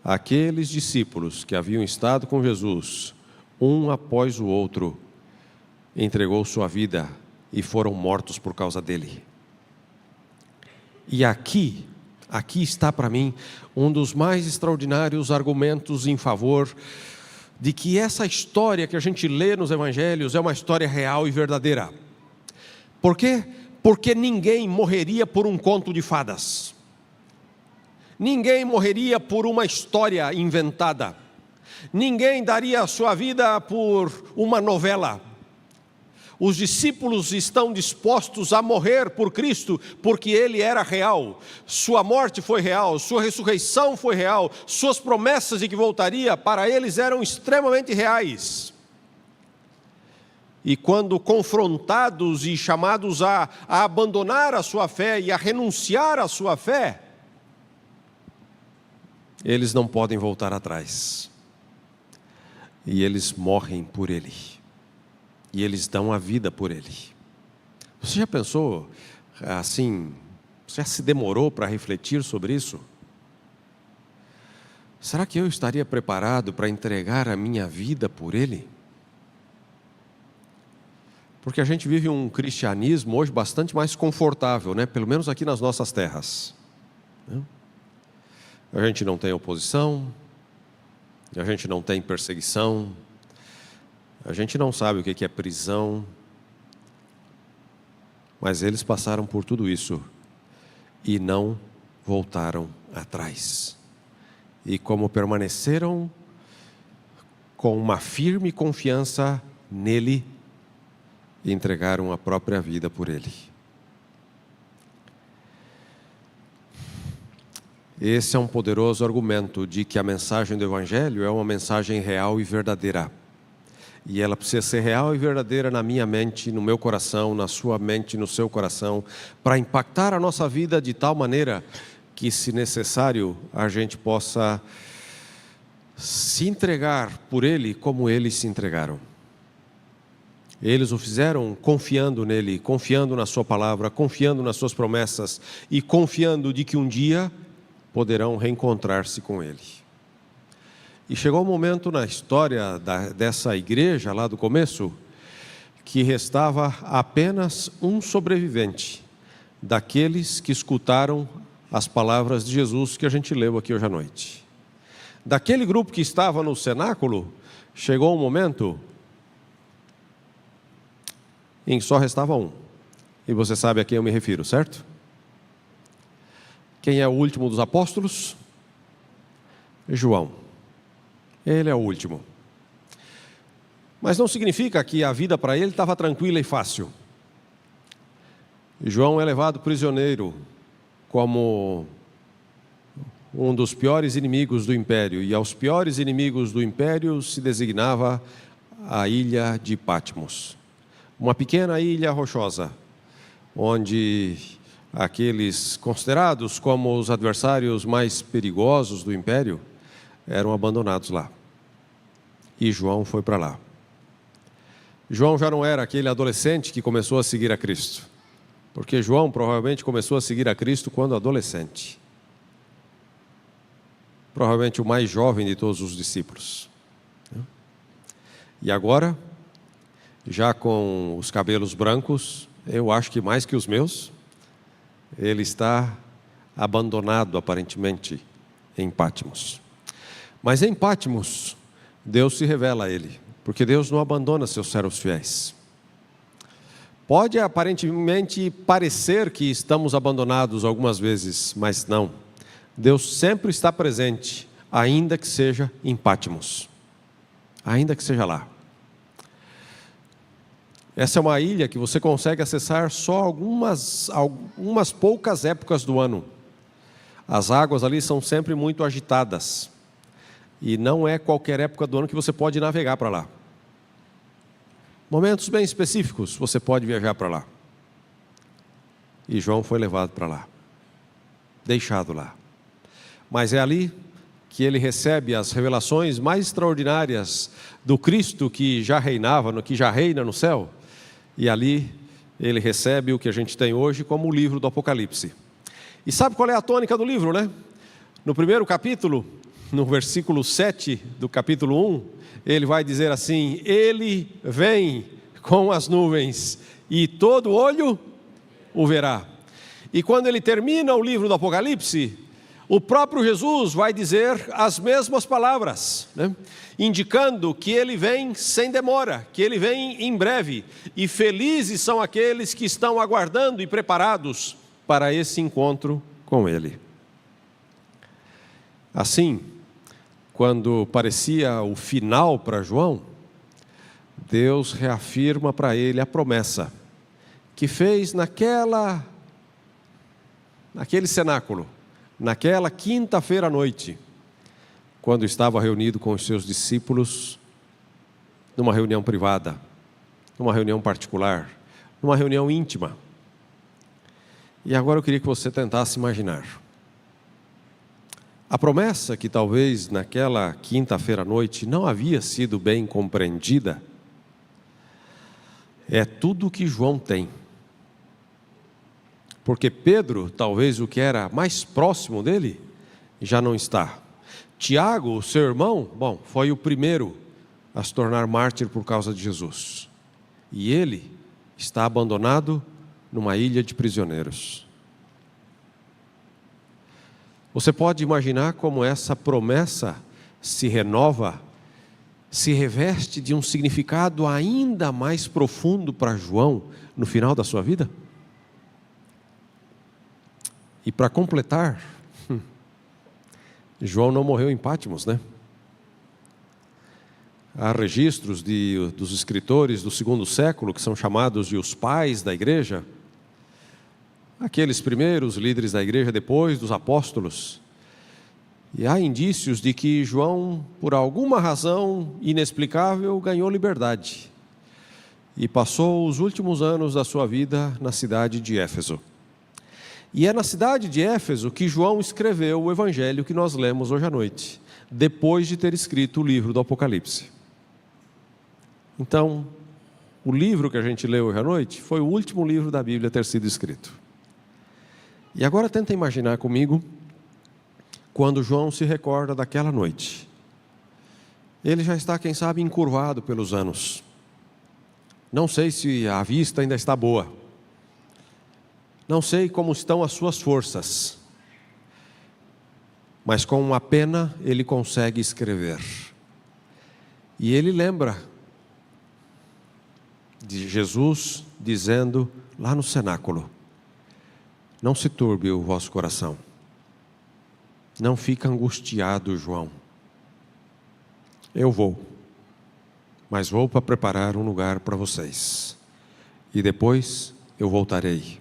aqueles discípulos que haviam estado com Jesus, um após o outro, entregou sua vida e foram mortos por causa dele. E aqui está para mim um dos mais extraordinários argumentos em favor de que essa história que a gente lê nos evangelhos é uma história real e verdadeira. Por quê? Porque ninguém morreria por um conto de fadas. Ninguém morreria por uma história inventada. Ninguém daria a sua vida por uma novela. Os discípulos estão dispostos a morrer por Cristo, porque Ele era real. Sua morte foi real, sua ressurreição foi real, suas promessas de que voltaria, para eles eram extremamente reais. E quando confrontados e chamados a abandonar a sua fé e a renunciar à sua fé, eles não podem voltar atrás. E eles morrem por Ele. E eles dão a vida por Ele. Você já pensou assim, você já se demorou para refletir sobre isso? Será que eu estaria preparado para entregar a minha vida por Ele? Porque a gente vive um cristianismo hoje bastante mais confortável, né? Pelo menos aqui nas nossas terras. A gente não tem oposição, a gente não tem perseguição, a gente não sabe o que é prisão, mas eles passaram por tudo isso e não voltaram atrás. E como permaneceram com uma firme confiança nele, entregaram a própria vida por Ele. Esse é um poderoso argumento de que a mensagem do Evangelho é uma mensagem real e verdadeira. E ela precisa ser real e verdadeira na minha mente, no meu coração, na sua mente, no seu coração, para impactar a nossa vida de tal maneira que, se necessário, a gente possa se entregar por Ele como eles se entregaram. Eles o fizeram confiando nele, confiando na sua palavra, confiando nas suas promessas e confiando de que um dia poderão reencontrar-se com ele. E chegou um momento na história dessa igreja, lá do começo, que restava apenas um sobrevivente daqueles que escutaram as palavras de Jesus que a gente leu aqui hoje à noite. Daquele grupo que estava no cenáculo, chegou um momento em que só restava um. E você sabe a quem eu me refiro, certo? Quem é o último dos apóstolos? João. Ele é o último. Mas não significa que a vida para ele estava tranquila e fácil. João é levado prisioneiro como um dos piores inimigos do império. E aos piores inimigos do império se designava a ilha de Patmos. Uma pequena ilha rochosa, onde aqueles considerados como os adversários mais perigosos do império eram abandonados lá. E João foi para lá. João já não era aquele adolescente que começou a seguir a Cristo, porque João provavelmente começou a seguir a Cristo quando adolescente. Provavelmente o mais jovem de todos os discípulos. E agora, já com os cabelos brancos, eu acho que mais que os meus, ele está abandonado aparentemente em Patmos. Mas em Patmos, Deus se revela a ele, porque Deus não abandona seus servos fiéis. Pode aparentemente parecer que estamos abandonados algumas vezes, mas não. Deus sempre está presente, ainda que seja em Patmos, ainda que seja lá. Essa é uma ilha que você consegue acessar só algumas poucas épocas do ano. As águas ali são sempre muito agitadas. E não é qualquer época do ano que você pode navegar para lá. Momentos bem específicos você pode viajar para lá. E João foi levado para lá, deixado lá. Mas é ali que ele recebe as revelações mais extraordinárias do Cristo que já reinava, que já reina no céu. E ali ele recebe o que a gente tem hoje como o livro do Apocalipse. E sabe qual é a tônica do livro, né? No primeiro capítulo, no versículo 7 do capítulo 1, ele vai dizer assim: ele vem com as nuvens e todo olho o verá. E quando ele termina o livro do Apocalipse, o próprio Jesus vai dizer as mesmas palavras, né? Indicando que ele vem sem demora, que ele vem em breve, e felizes são aqueles que estão aguardando e preparados para esse encontro com ele. Assim, quando parecia o final para João, Deus reafirma para ele a promessa que fez naquele cenáculo, naquela quinta-feira à noite, quando estava reunido com os seus discípulos, numa reunião privada, numa reunião particular, numa reunião íntima. E agora eu queria que você tentasse imaginar. A promessa que talvez naquela quinta-feira à noite não havia sido bem compreendida, é tudo o que João tem. Porque Pedro, talvez o que era mais próximo dele, já não está. Tiago, o seu irmão, foi o primeiro a se tornar mártir por causa de Jesus. E ele está abandonado numa ilha de prisioneiros. Você pode imaginar como essa promessa se renova, se reveste de um significado ainda mais profundo para João no final da sua vida? E para completar, João não morreu em Patmos, né? Há registros dos escritores do segundo século, que são chamados de os pais da igreja, aqueles primeiros líderes da igreja depois dos apóstolos. E há indícios de que João, por alguma razão inexplicável, ganhou liberdade e passou os últimos anos da sua vida na cidade de Éfeso. E é na cidade de Éfeso que João escreveu o evangelho que nós lemos hoje à noite. depois de ter escrito o livro do Apocalipse. Então, o livro que a gente leu hoje à noite foi o último livro da Bíblia a ter sido escrito. E agora tenta imaginar comigo quando João se recorda daquela noite. Ele já está, quem sabe, encurvado pelos anos. Não sei se a vista ainda está boa. Não sei como estão as suas forças. Mas com uma pena ele consegue escrever. E ele lembra de Jesus dizendo lá no cenáculo: não se turbe o vosso coração. Não fica angustiado, João. Eu vou, mas vou para preparar um lugar para vocês. E depois eu voltarei.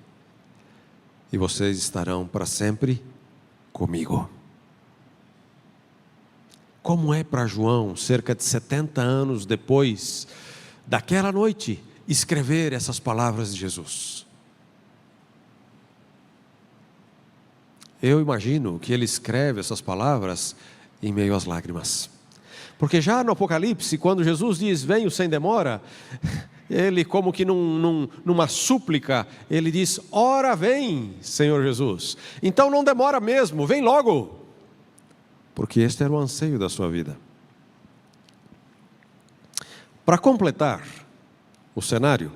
E vocês estarão para sempre comigo. Como é para João, cerca de 70 anos depois daquela noite, escrever essas palavras de Jesus? Eu imagino que ele escreve essas palavras em meio às lágrimas. Porque já no Apocalipse, quando Jesus diz, venho sem demora, ele como que numa súplica, ele diz, ora vem, Senhor Jesus. Então não demora mesmo, vem logo. Porque este era o anseio da sua vida. Para completar o cenário,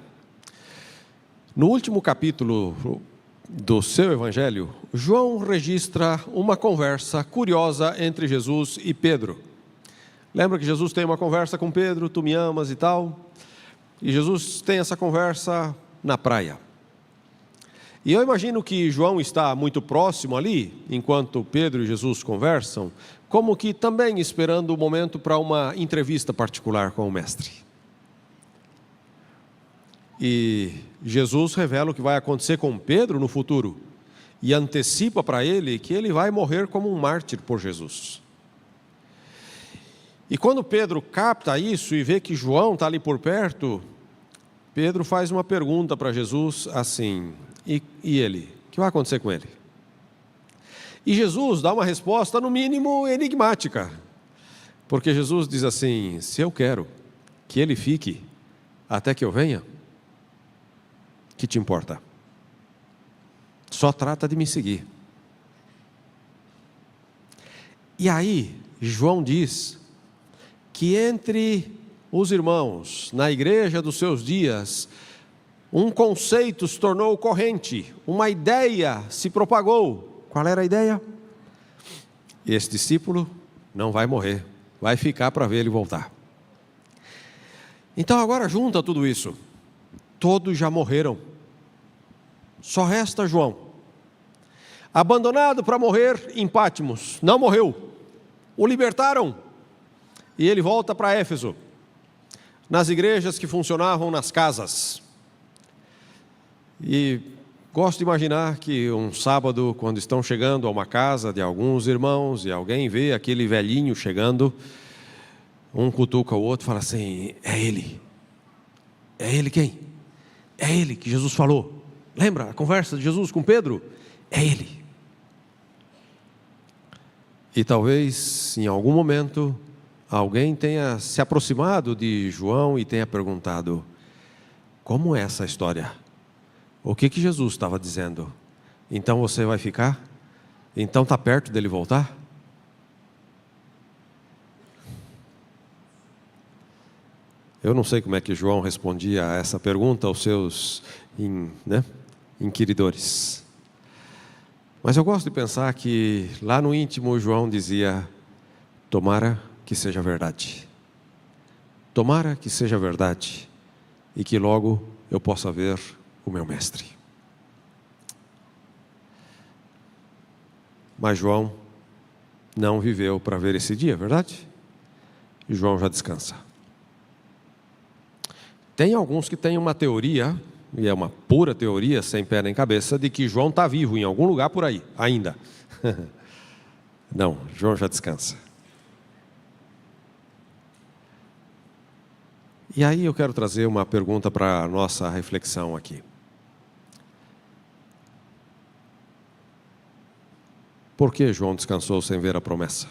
no último capítulo do seu evangelho, João registra uma conversa curiosa entre Jesus e Pedro. Lembra que Jesus tem uma conversa com Pedro, tu me amas e tal? E Jesus tem essa conversa na praia. E eu imagino que João está muito próximo ali, enquanto Pedro e Jesus conversam, como que também esperando o momento para uma entrevista particular com o mestre. E Jesus revela o que vai acontecer com Pedro no futuro e antecipa para ele que ele vai morrer como um mártir por Jesus. E quando Pedro capta isso e vê que João está ali por perto, Pedro faz uma pergunta para Jesus assim, e ele? O que vai acontecer com ele? E Jesus dá uma resposta, no mínimo, enigmática. Porque Jesus diz assim, se eu quero que ele fique até que eu venha, que te importa? Só trata de me seguir. E aí, João diz que entre os irmãos, na igreja dos seus dias, um conceito se tornou corrente, uma ideia se propagou. Qual era a ideia? Esse discípulo não vai morrer, vai ficar para ver ele voltar. Então agora junta tudo isso. Todos já morreram. Só resta João. Abandonado para morrer em Pátimos, não morreu. O libertaram. E ele volta para Éfeso, nas igrejas que funcionavam nas casas. E gosto de imaginar que um sábado, quando estão chegando a uma casa de alguns irmãos e alguém vê aquele velhinho chegando, um cutuca o outro e fala assim, é ele. É ele quem? É ele que Jesus falou. Lembra a conversa de Jesus com Pedro? É ele. E talvez em algum momento alguém tenha se aproximado de João e tenha perguntado, como é essa história? O que Jesus estava dizendo? Então você vai ficar? Então está perto dele voltar? Eu não sei como é que João respondia a essa pergunta aos seus inquiridores. Mas eu gosto de pensar que lá no íntimo João dizia, tomara que seja verdade. Tomara que seja verdade e que logo eu possa ver o meu mestre. Mas João não viveu para ver esse dia, verdade? E João já descansa. Tem alguns que têm uma teoria, e é uma pura teoria, sem pé nem cabeça, de que João está vivo em algum lugar por aí, ainda. Não, João já descansa. E aí eu quero trazer uma pergunta para a nossa reflexão aqui. Por que João descansou sem ver a promessa?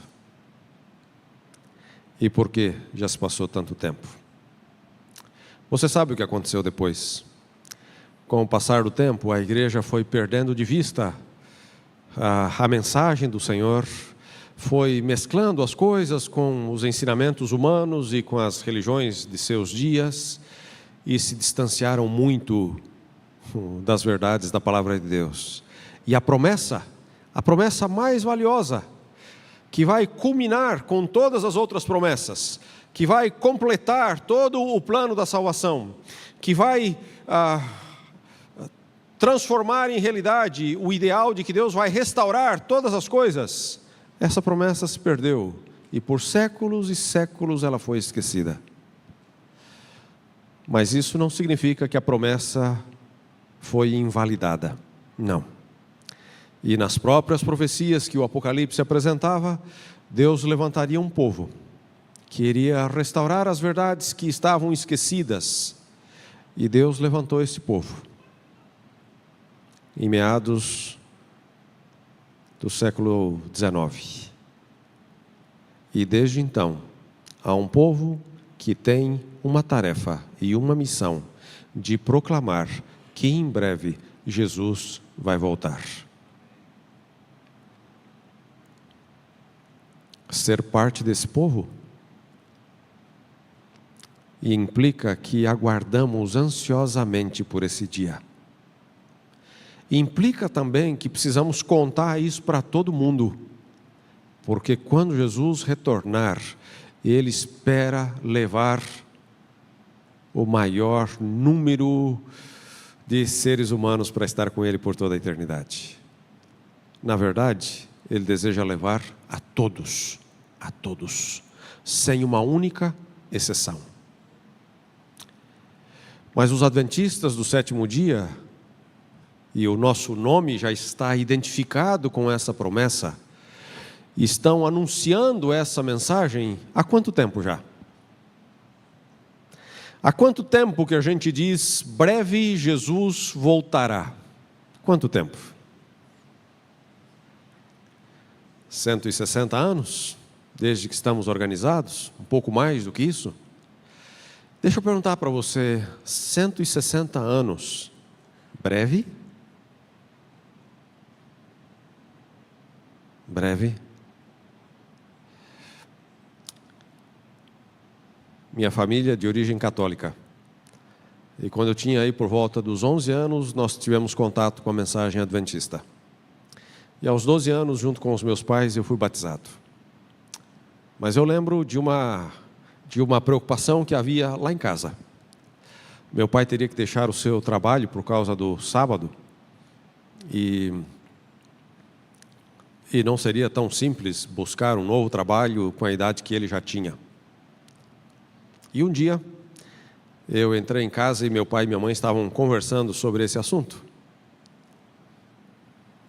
E por que já se passou tanto tempo? Você sabe o que aconteceu depois. Com o passar do tempo, a igreja foi perdendo de vista a mensagem do Senhor, foi mesclando as coisas com os ensinamentos humanos e com as religiões de seus dias, e se distanciaram muito das verdades da palavra de Deus. E a promessa mais valiosa, que vai culminar com todas as outras promessas, que vai completar todo o plano da salvação, que vai transformar em realidade o ideal de que Deus vai restaurar todas as coisas, essa promessa se perdeu e por séculos e séculos ela foi esquecida. Mas isso não significa que a promessa foi invalidada, não. E nas próprias profecias que o Apocalipse apresentava, Deus levantaria um povo que iria restaurar as verdades que estavam esquecidas. E Deus levantou esse povo em meados do século XIX. E desde então, há um povo que tem uma tarefa e uma missão de proclamar que em breve Jesus vai voltar. Ser parte desse povo implica que aguardamos ansiosamente por esse dia. Implica também que precisamos contar isso para todo mundo, porque quando Jesus retornar, Ele espera levar o maior número de seres humanos para estar com Ele por toda a eternidade. Na verdade, Ele deseja levar a todos, sem uma única exceção. Mas os adventistas do sétimo dia, e o nosso nome já está identificado com essa promessa, estão anunciando essa mensagem há quanto tempo já? Há quanto tempo que a gente diz, breve Jesus voltará? Quanto tempo? 160 anos? Desde que estamos organizados? Um pouco mais do que isso? Deixa eu perguntar para você, 160 anos, breve? Breve? Minha família é de origem católica. E quando eu tinha aí por volta dos 11 anos, nós tivemos contato com a mensagem adventista. E aos 12 anos, junto com os meus pais, eu fui batizado. Mas eu lembro de uma preocupação que havia lá em casa. Meu pai teria que deixar o seu trabalho por causa do sábado. E não seria tão simples buscar um novo trabalho com a idade que ele já tinha. E um dia, eu entrei em casa e meu pai e minha mãe estavam conversando sobre esse assunto.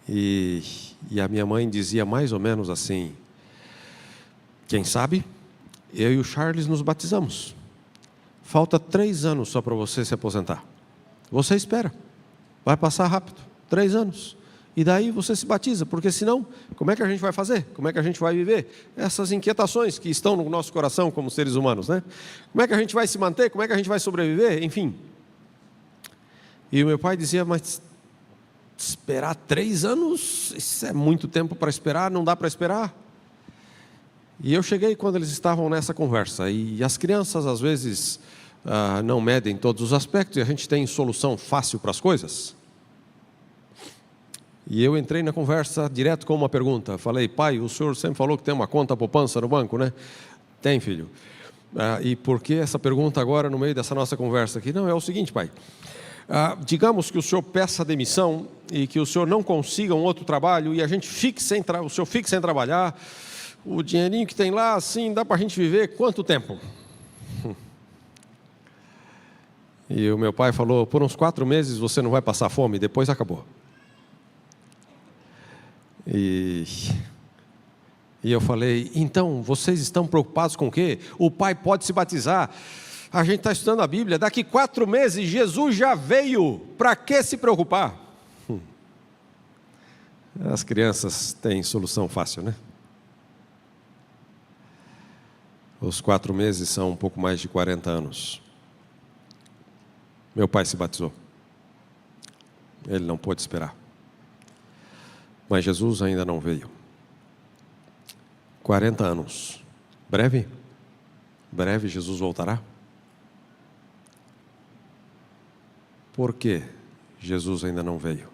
E a minha mãe dizia mais ou menos assim, quem sabe, eu e o Charles nos batizamos. Falta 3 anos só para você se aposentar. Você espera, vai passar rápido, 3 anos. E daí você se batiza, porque senão, como é que a gente vai fazer? Como é que a gente vai viver? Essas inquietações que estão no nosso coração como seres humanos, né? Como é que a gente vai se manter? Como é que a gente vai sobreviver? Enfim. E o meu pai dizia, mas esperar 3 anos, isso é muito tempo para esperar, não dá para esperar. E eu cheguei quando eles estavam nessa conversa, e as crianças às vezes não medem todos os aspectos, e a gente tem solução fácil para as coisas. E eu entrei na conversa direto com uma pergunta. Falei, pai, o senhor sempre falou que tem uma conta poupança no banco, né? Tem, filho. E por que essa pergunta agora no meio dessa nossa conversa aqui? Não, é o seguinte, pai. Digamos que o senhor peça demissão e que o senhor não consiga um outro trabalho e a gente o senhor fique sem trabalhar, o dinheirinho que tem lá, assim, dá para a gente viver quanto tempo? E o meu pai falou, por uns 4 meses você não vai passar fome, depois acabou. E eu falei, então, vocês estão preocupados com o quê? O pai pode se batizar, a gente está estudando a Bíblia, daqui 4 meses Jesus já veio, para que se preocupar? As crianças têm solução fácil, né? Os 4 meses são um pouco mais de 40 anos. Meu pai se batizou. Ele não pôde esperar. Mas Jesus ainda não veio. 40 anos. Breve? Breve Jesus voltará? Por que Jesus ainda não veio?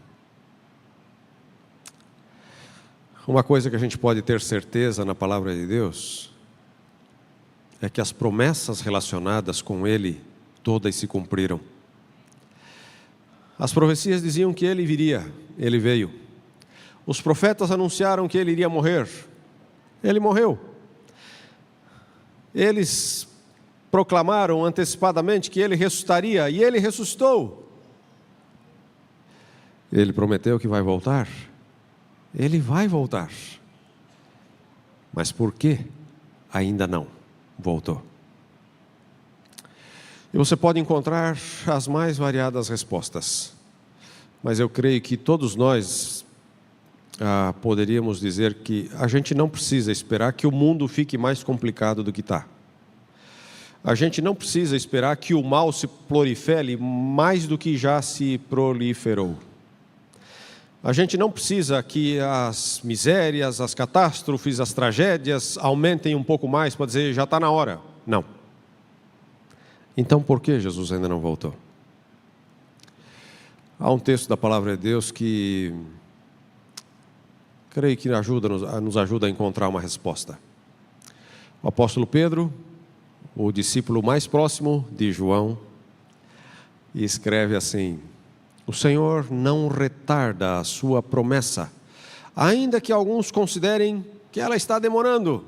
Uma coisa que a gente pode ter certeza na palavra de Deus é que as promessas relacionadas com Ele, todas se cumpriram. As profecias diziam que Ele viria, Ele veio. Os profetas anunciaram que Ele iria morrer, Ele morreu. Eles proclamaram antecipadamente que Ele ressuscitaria, e Ele ressuscitou. Ele prometeu que vai voltar, Ele vai voltar. Mas por que ainda não voltou? E você pode encontrar as mais variadas respostas, mas eu creio que todos nós poderíamos dizer que a gente não precisa esperar que o mundo fique mais complicado do que está. A gente não precisa esperar que o mal se prolifere mais do que já se proliferou. A gente não precisa que as misérias, as catástrofes, as tragédias aumentem um pouco mais para dizer já está na hora. Não. Então por que Jesus ainda não voltou? Há um texto da palavra de Deus que creio que nos ajuda a encontrar uma resposta. O apóstolo Pedro, o discípulo mais próximo de João, escreve assim: o Senhor não retarda a sua promessa, ainda que alguns considerem que ela está demorando.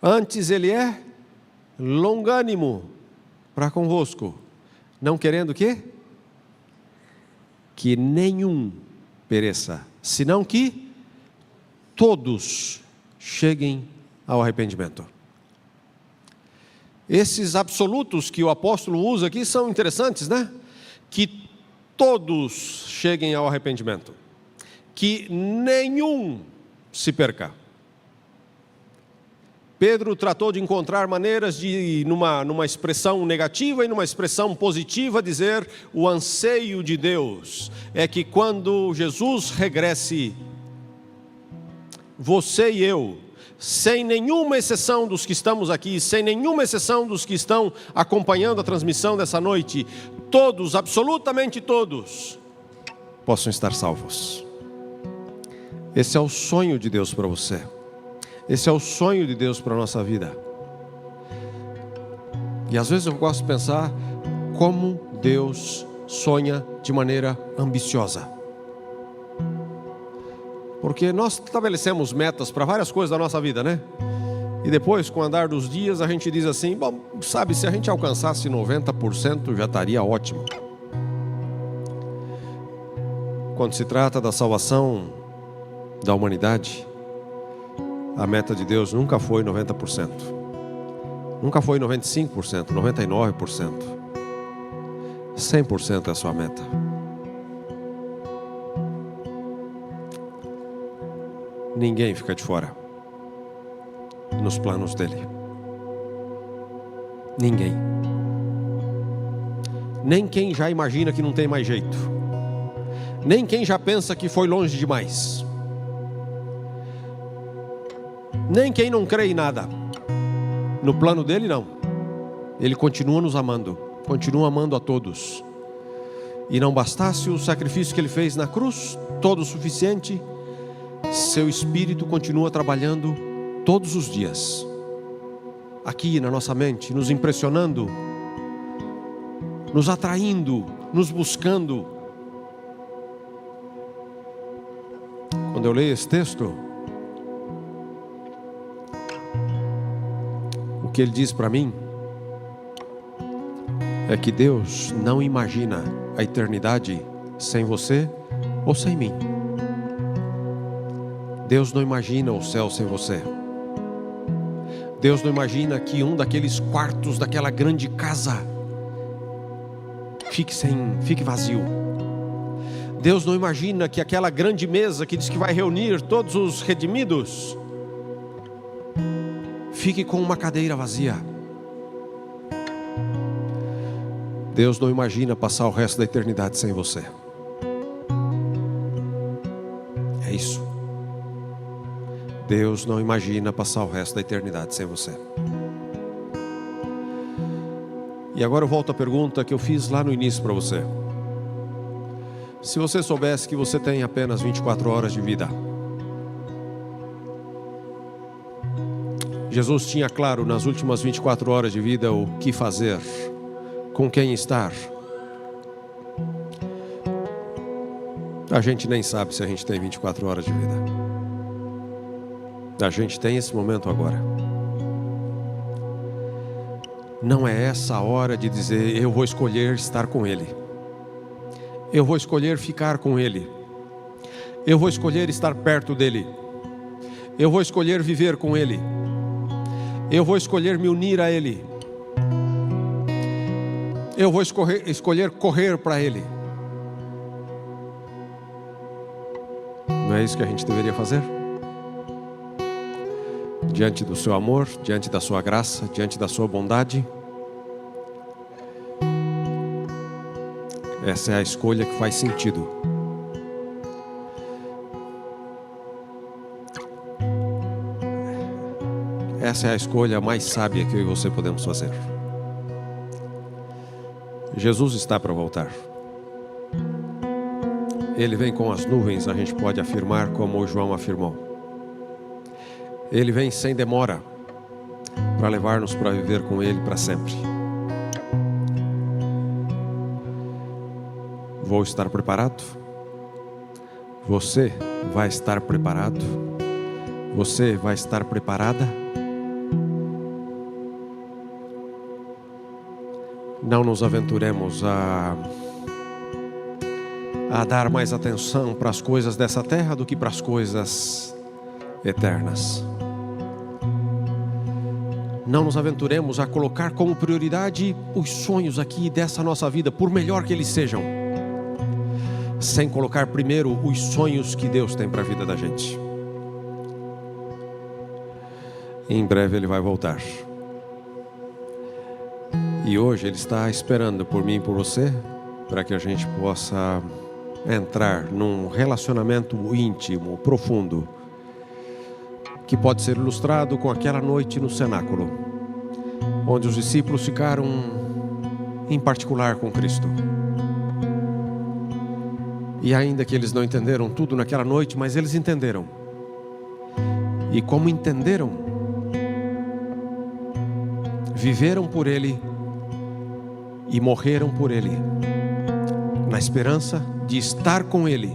Antes Ele é longânimo para convosco, não querendo o quê? Que nenhum pereça, senão que todos cheguem ao arrependimento. Esses absolutos que o apóstolo usa aqui são interessantes, né? Que todos cheguem ao arrependimento, que nenhum se perca. Pedro tratou de encontrar maneiras de, numa expressão negativa e numa expressão positiva, dizer o anseio de Deus é que quando Jesus regresse, você e eu, sem nenhuma exceção dos que estamos aqui, sem nenhuma exceção dos que estão acompanhando a transmissão dessa noite, todos, absolutamente todos, possam estar salvos. Esse é o sonho de Deus para você. Esse é o sonho de Deus para a nossa vida. E às vezes eu gosto de pensar como Deus sonha de maneira ambiciosa. Porque nós estabelecemos metas para várias coisas da nossa vida, né? E depois, com o andar dos dias, a gente diz assim, bom, sabe, se a gente alcançasse 90% já estaria ótimo. Quando se trata da salvação da humanidade, a meta de Deus nunca foi 90%. Nunca foi 95%, 99%. 100% é a sua meta. Ninguém fica de fora nos planos dele. Ninguém. Nem quem já imagina que não tem mais jeito. Nem quem já pensa que foi longe demais. Nem quem não crê em nada. No plano dele, não. Ele continua nos amando. Continua amando a todos. E não bastasse o sacrifício que ele fez na cruz, todo o suficiente, seu Espírito continua trabalhando todos os dias. Aqui na nossa mente, nos impressionando, nos atraindo, nos buscando. Quando eu leio esse texto, o que ele diz para mim é que Deus não imagina a eternidade sem você ou sem mim. Deus não imagina o céu sem você. Deus não imagina que um daqueles quartos daquela grande casa fique vazio. Deus não imagina que aquela grande mesa que diz que vai reunir todos os redimidos fique com uma cadeira vazia. Deus não imagina passar o resto da eternidade sem você. É isso. Deus não imagina passar o resto da eternidade sem você. E agora eu volto à pergunta que eu fiz lá no início para você. Se você soubesse que você tem apenas 24 horas de vida. Jesus tinha claro nas últimas 24 horas de vida o que fazer, com quem estar. A gente nem sabe se a gente tem 24 horas de vida. A gente tem esse momento agora. Não é essa a hora de dizer, eu vou escolher estar com Ele. Eu vou escolher ficar com Ele. Eu vou escolher estar perto dEle. Eu vou escolher viver com Ele. Eu vou escolher me unir a Ele. Eu vou escolher correr para Ele. Não é isso que a gente deveria fazer? Diante do seu amor, diante da sua graça, diante da sua bondade. Essa é a escolha que faz sentido. Essa é a escolha mais sábia que eu e você podemos fazer. Jesus está para voltar. Ele vem com as nuvens, a gente pode afirmar como o João afirmou. Ele vem sem demora para levar-nos para viver com Ele para sempre. Vou estar preparado? Você vai estar preparado? Você vai estar preparada? Não nos aventuremos a dar mais atenção para as coisas dessa terra do que para as coisas eternas. Não nos aventuremos a colocar como prioridade os sonhos aqui dessa nossa vida, por melhor que eles sejam, sem colocar primeiro os sonhos que Deus tem para a vida da gente. Em breve Ele vai voltar. E hoje Ele está esperando por mim e por você, para que a gente possa entrar num relacionamento íntimo, profundo, que pode ser ilustrado com aquela noite no cenáculo, onde os discípulos ficaram em particular com Cristo. E ainda que eles não entenderam tudo naquela noite, mas eles entenderam. E como entenderam, viveram por Ele e morreram por Ele, na esperança de estar com Ele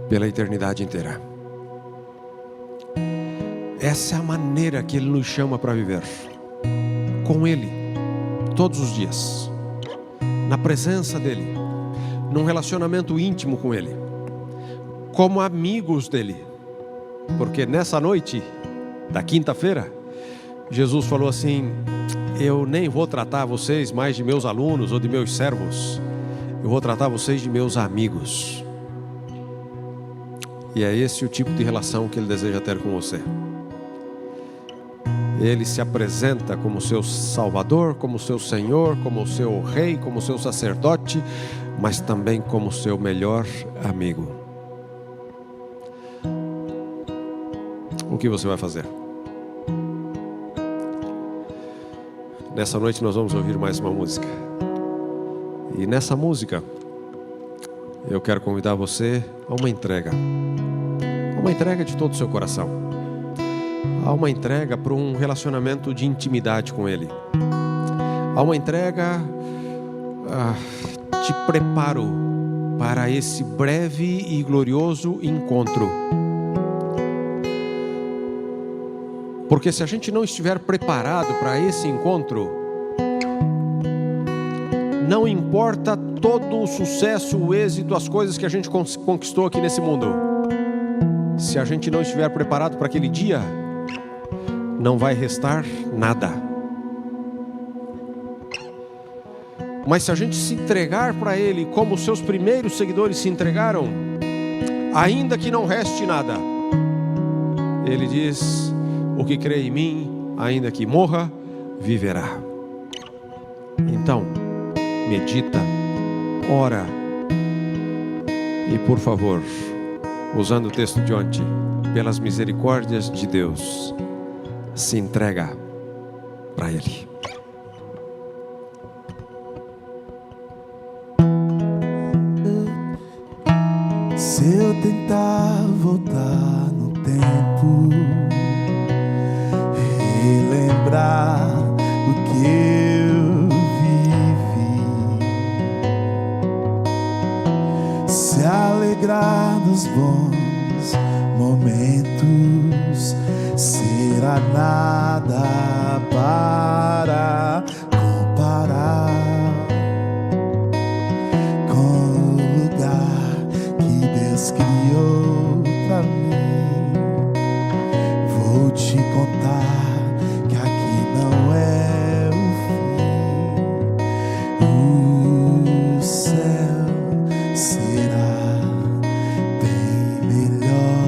pela eternidade inteira. Essa é a maneira que Ele nos chama para viver, com Ele, todos os dias, na presença dEle, num relacionamento íntimo com Ele, como amigos dEle, porque nessa noite da quinta-feira, Jesus falou assim: eu nem vou tratar vocês mais de meus alunos ou de meus servos, eu vou tratar vocês de meus amigos. E é esse o tipo de relação que Ele deseja ter com você. Ele se apresenta como seu Salvador, como seu Senhor, como seu Rei, como seu sacerdote, mas também como seu melhor amigo. O que você vai fazer? Nessa noite nós vamos ouvir mais uma música. E nessa música eu quero convidar você a uma entrega de todo o seu coração. Há uma entrega para um relacionamento de intimidade com Ele. Há uma entrega de preparo para esse breve e glorioso encontro. Porque se a gente não estiver preparado para esse encontro, não importa todo o sucesso, o êxito, as coisas que a gente conquistou aqui nesse mundo, se a gente não estiver preparado para aquele dia, não vai restar nada. Mas se a gente se entregar para Ele como os seus primeiros seguidores se entregaram, ainda que não reste nada, Ele diz: o que crê em mim, ainda que morra, viverá. Então, medita, ora e, por favor, usando o texto de ontem, pelas misericórdias de Deus, se entrega para Ele. Se eu tentar voltar no tempo, relembrar o que eu vivi, se alegrar nos bons momentos, será nada para comparar com o lugar que Deus criou pra mim. Vou te contar que aqui não é o fim. O céu será bem melhor.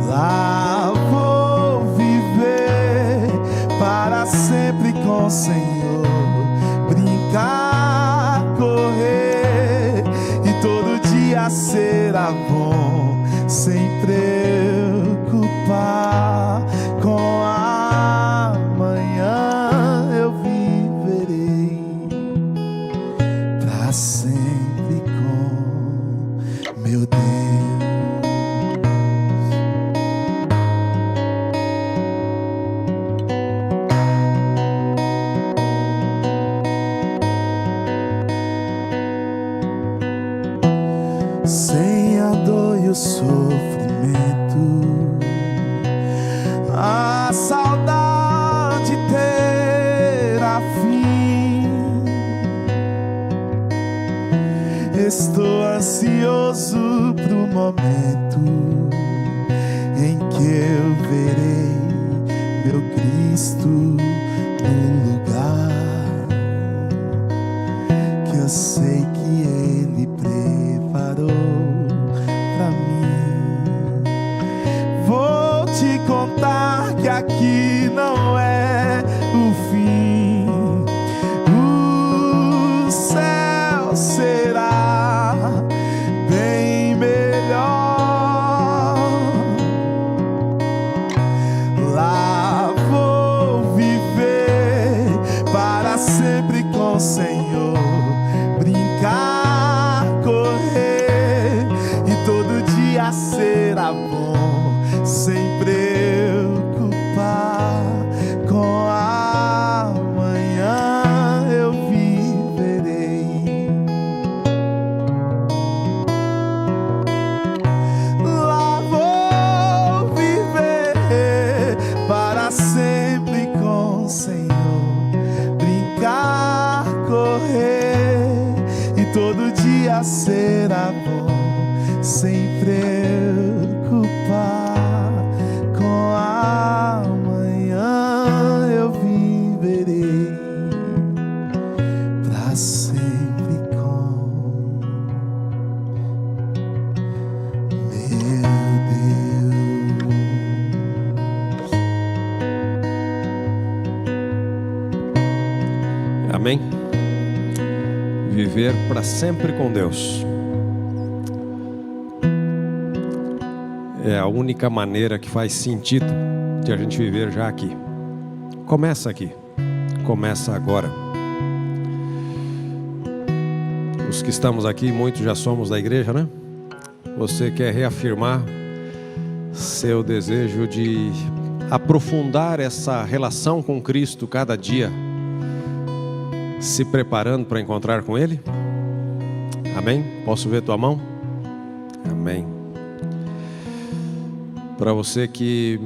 Lá vou viver para sempre com o Senhor, brincar, correr, e todo dia será bom, sem preocupar com amanhã. Eu viverei para sempre com meu Deus. Sem a dor e o sofrimento, a saudade terá fim. Estou ansioso pro momento em que eu verei meu Cristo no lugar que eu sei que Ele preparou pra mim. Vou te contar que aqui não é o fim. O céu será bem melhor. Lá vou viver para sempre com o Senhor, brincar, correr, e todo dia será bom, sem preocupar com amanhã. Eu viverei. Lá vou viver para sempre com o Senhor, brincar, correr, e todo dia será bom, sem preocupar com amanhã. Eu viverei para sempre com meu Deus. Amém? Viver para sempre com Deus é a única maneira que faz sentido de a gente viver já aqui. Começa aqui, começa agora. Os que estamos aqui, muitos já somos da igreja, né? Você quer reafirmar seu desejo de aprofundar essa relação com Cristo cada dia, se preparando para encontrar com Ele? Amém? Posso ver tua mão? Amém. Para você que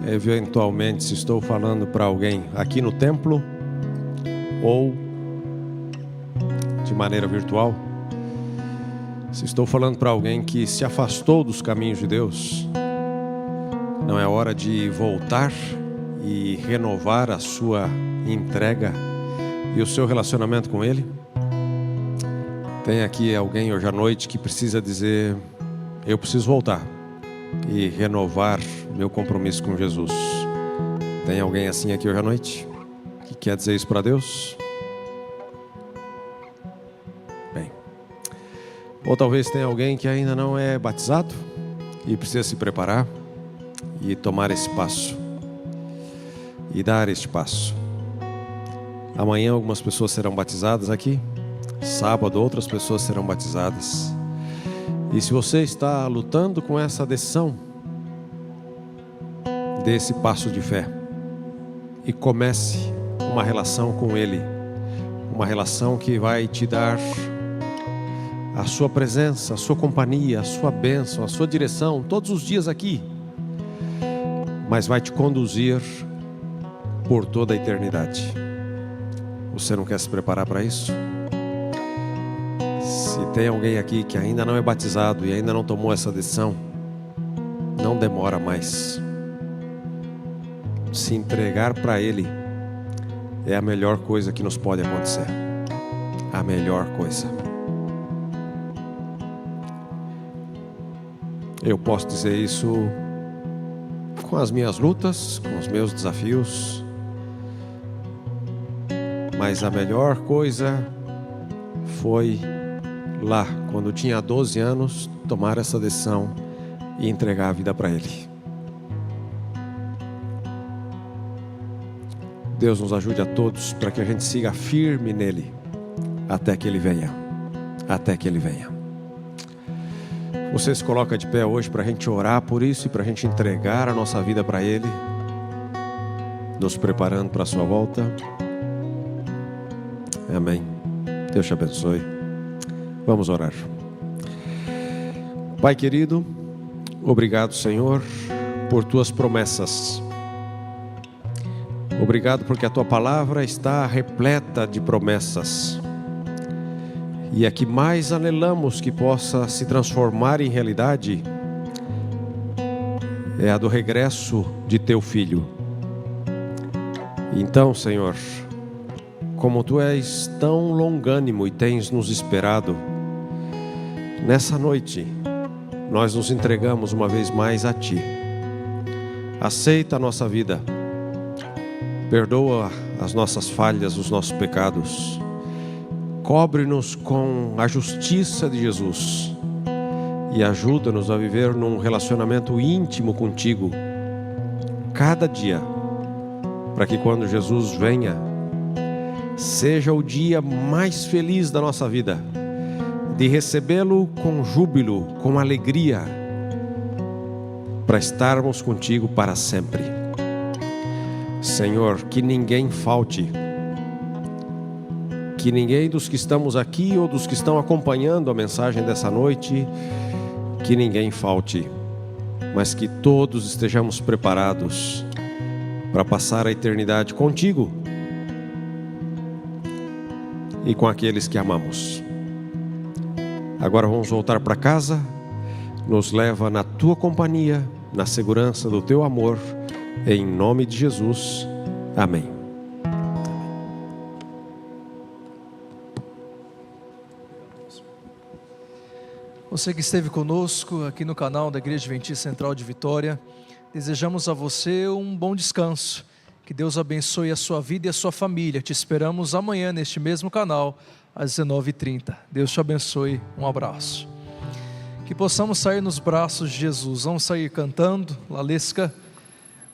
eventualmente, se estou falando para alguém aqui no templo ou de maneira virtual, se estou falando para alguém que se afastou dos caminhos de Deus, não é hora de voltar e renovar a sua entrega e o seu relacionamento com Ele? Tem aqui alguém hoje à noite que precisa dizer: eu preciso voltar, e renovar meu compromisso com Jesus. Tem alguém assim aqui hoje à noite que quer dizer isso para Deus? Bem, ou talvez tenha alguém que ainda não é batizado e precisa se preparar e tomar esse passo e dar este passo. Amanhã algumas pessoas serão batizadas aqui, sábado outras pessoas serão batizadas. E se você está lutando com essa decisão, dê esse passo de fé e comece uma relação com Ele, uma relação que vai te dar a sua presença, a sua companhia, a sua bênção, a sua direção, todos os dias aqui, mas vai te conduzir por toda a eternidade. Você não quer se preparar para isso? Se tem alguém aqui que ainda não é batizado e ainda não tomou essa decisão, não demora mais. Se entregar para Ele é a melhor coisa que nos pode acontecer. A melhor coisa. Eu posso dizer isso com as minhas lutas, com os meus desafios, mas a melhor coisa foi lá, quando eu tinha 12 anos, tomar essa decisão e entregar a vida para Ele. Deus nos ajude a todos para que a gente siga firme nele até que Ele venha. Até que Ele venha. Você se coloca de pé hoje para a gente orar por isso e para a gente entregar a nossa vida para Ele, nos preparando para a sua volta. Amém. Deus te abençoe. Vamos orar. Pai querido, obrigado, Senhor, por Tuas promessas. Obrigado porque a Tua palavra está repleta de promessas. E a que mais anelamos que possa se transformar em realidade é a do regresso de Teu Filho. Então, Senhor, como Tu és tão longânimo e tens nos esperado, nessa noite nós nos entregamos uma vez mais a Ti. Aceita a nossa vida, perdoa as nossas falhas, os nossos pecados, cobre-nos com a justiça de Jesus e ajuda-nos a viver num relacionamento íntimo contigo cada dia, para que quando Jesus venha seja o dia mais feliz da nossa vida, de recebê-lo com júbilo, com alegria, para estarmos contigo para sempre. Senhor, que ninguém falte, que ninguém dos que estamos aqui ou dos que estão acompanhando a mensagem dessa noite, que ninguém falte, mas que todos estejamos preparados para passar a eternidade contigo e com aqueles que amamos. Agora vamos voltar para casa. Nos leva na Tua companhia, na segurança do Teu amor, em nome de Jesus. Amém. Você que esteve conosco aqui no canal da Igreja Adventista Central de Vitória, desejamos a você um bom descanso. Que Deus abençoe a sua vida e a sua família. Te esperamos amanhã neste mesmo canal, às 19h30. Deus te abençoe. Um abraço. Que possamos sair nos braços de Jesus. Vamos sair cantando, Lalesca.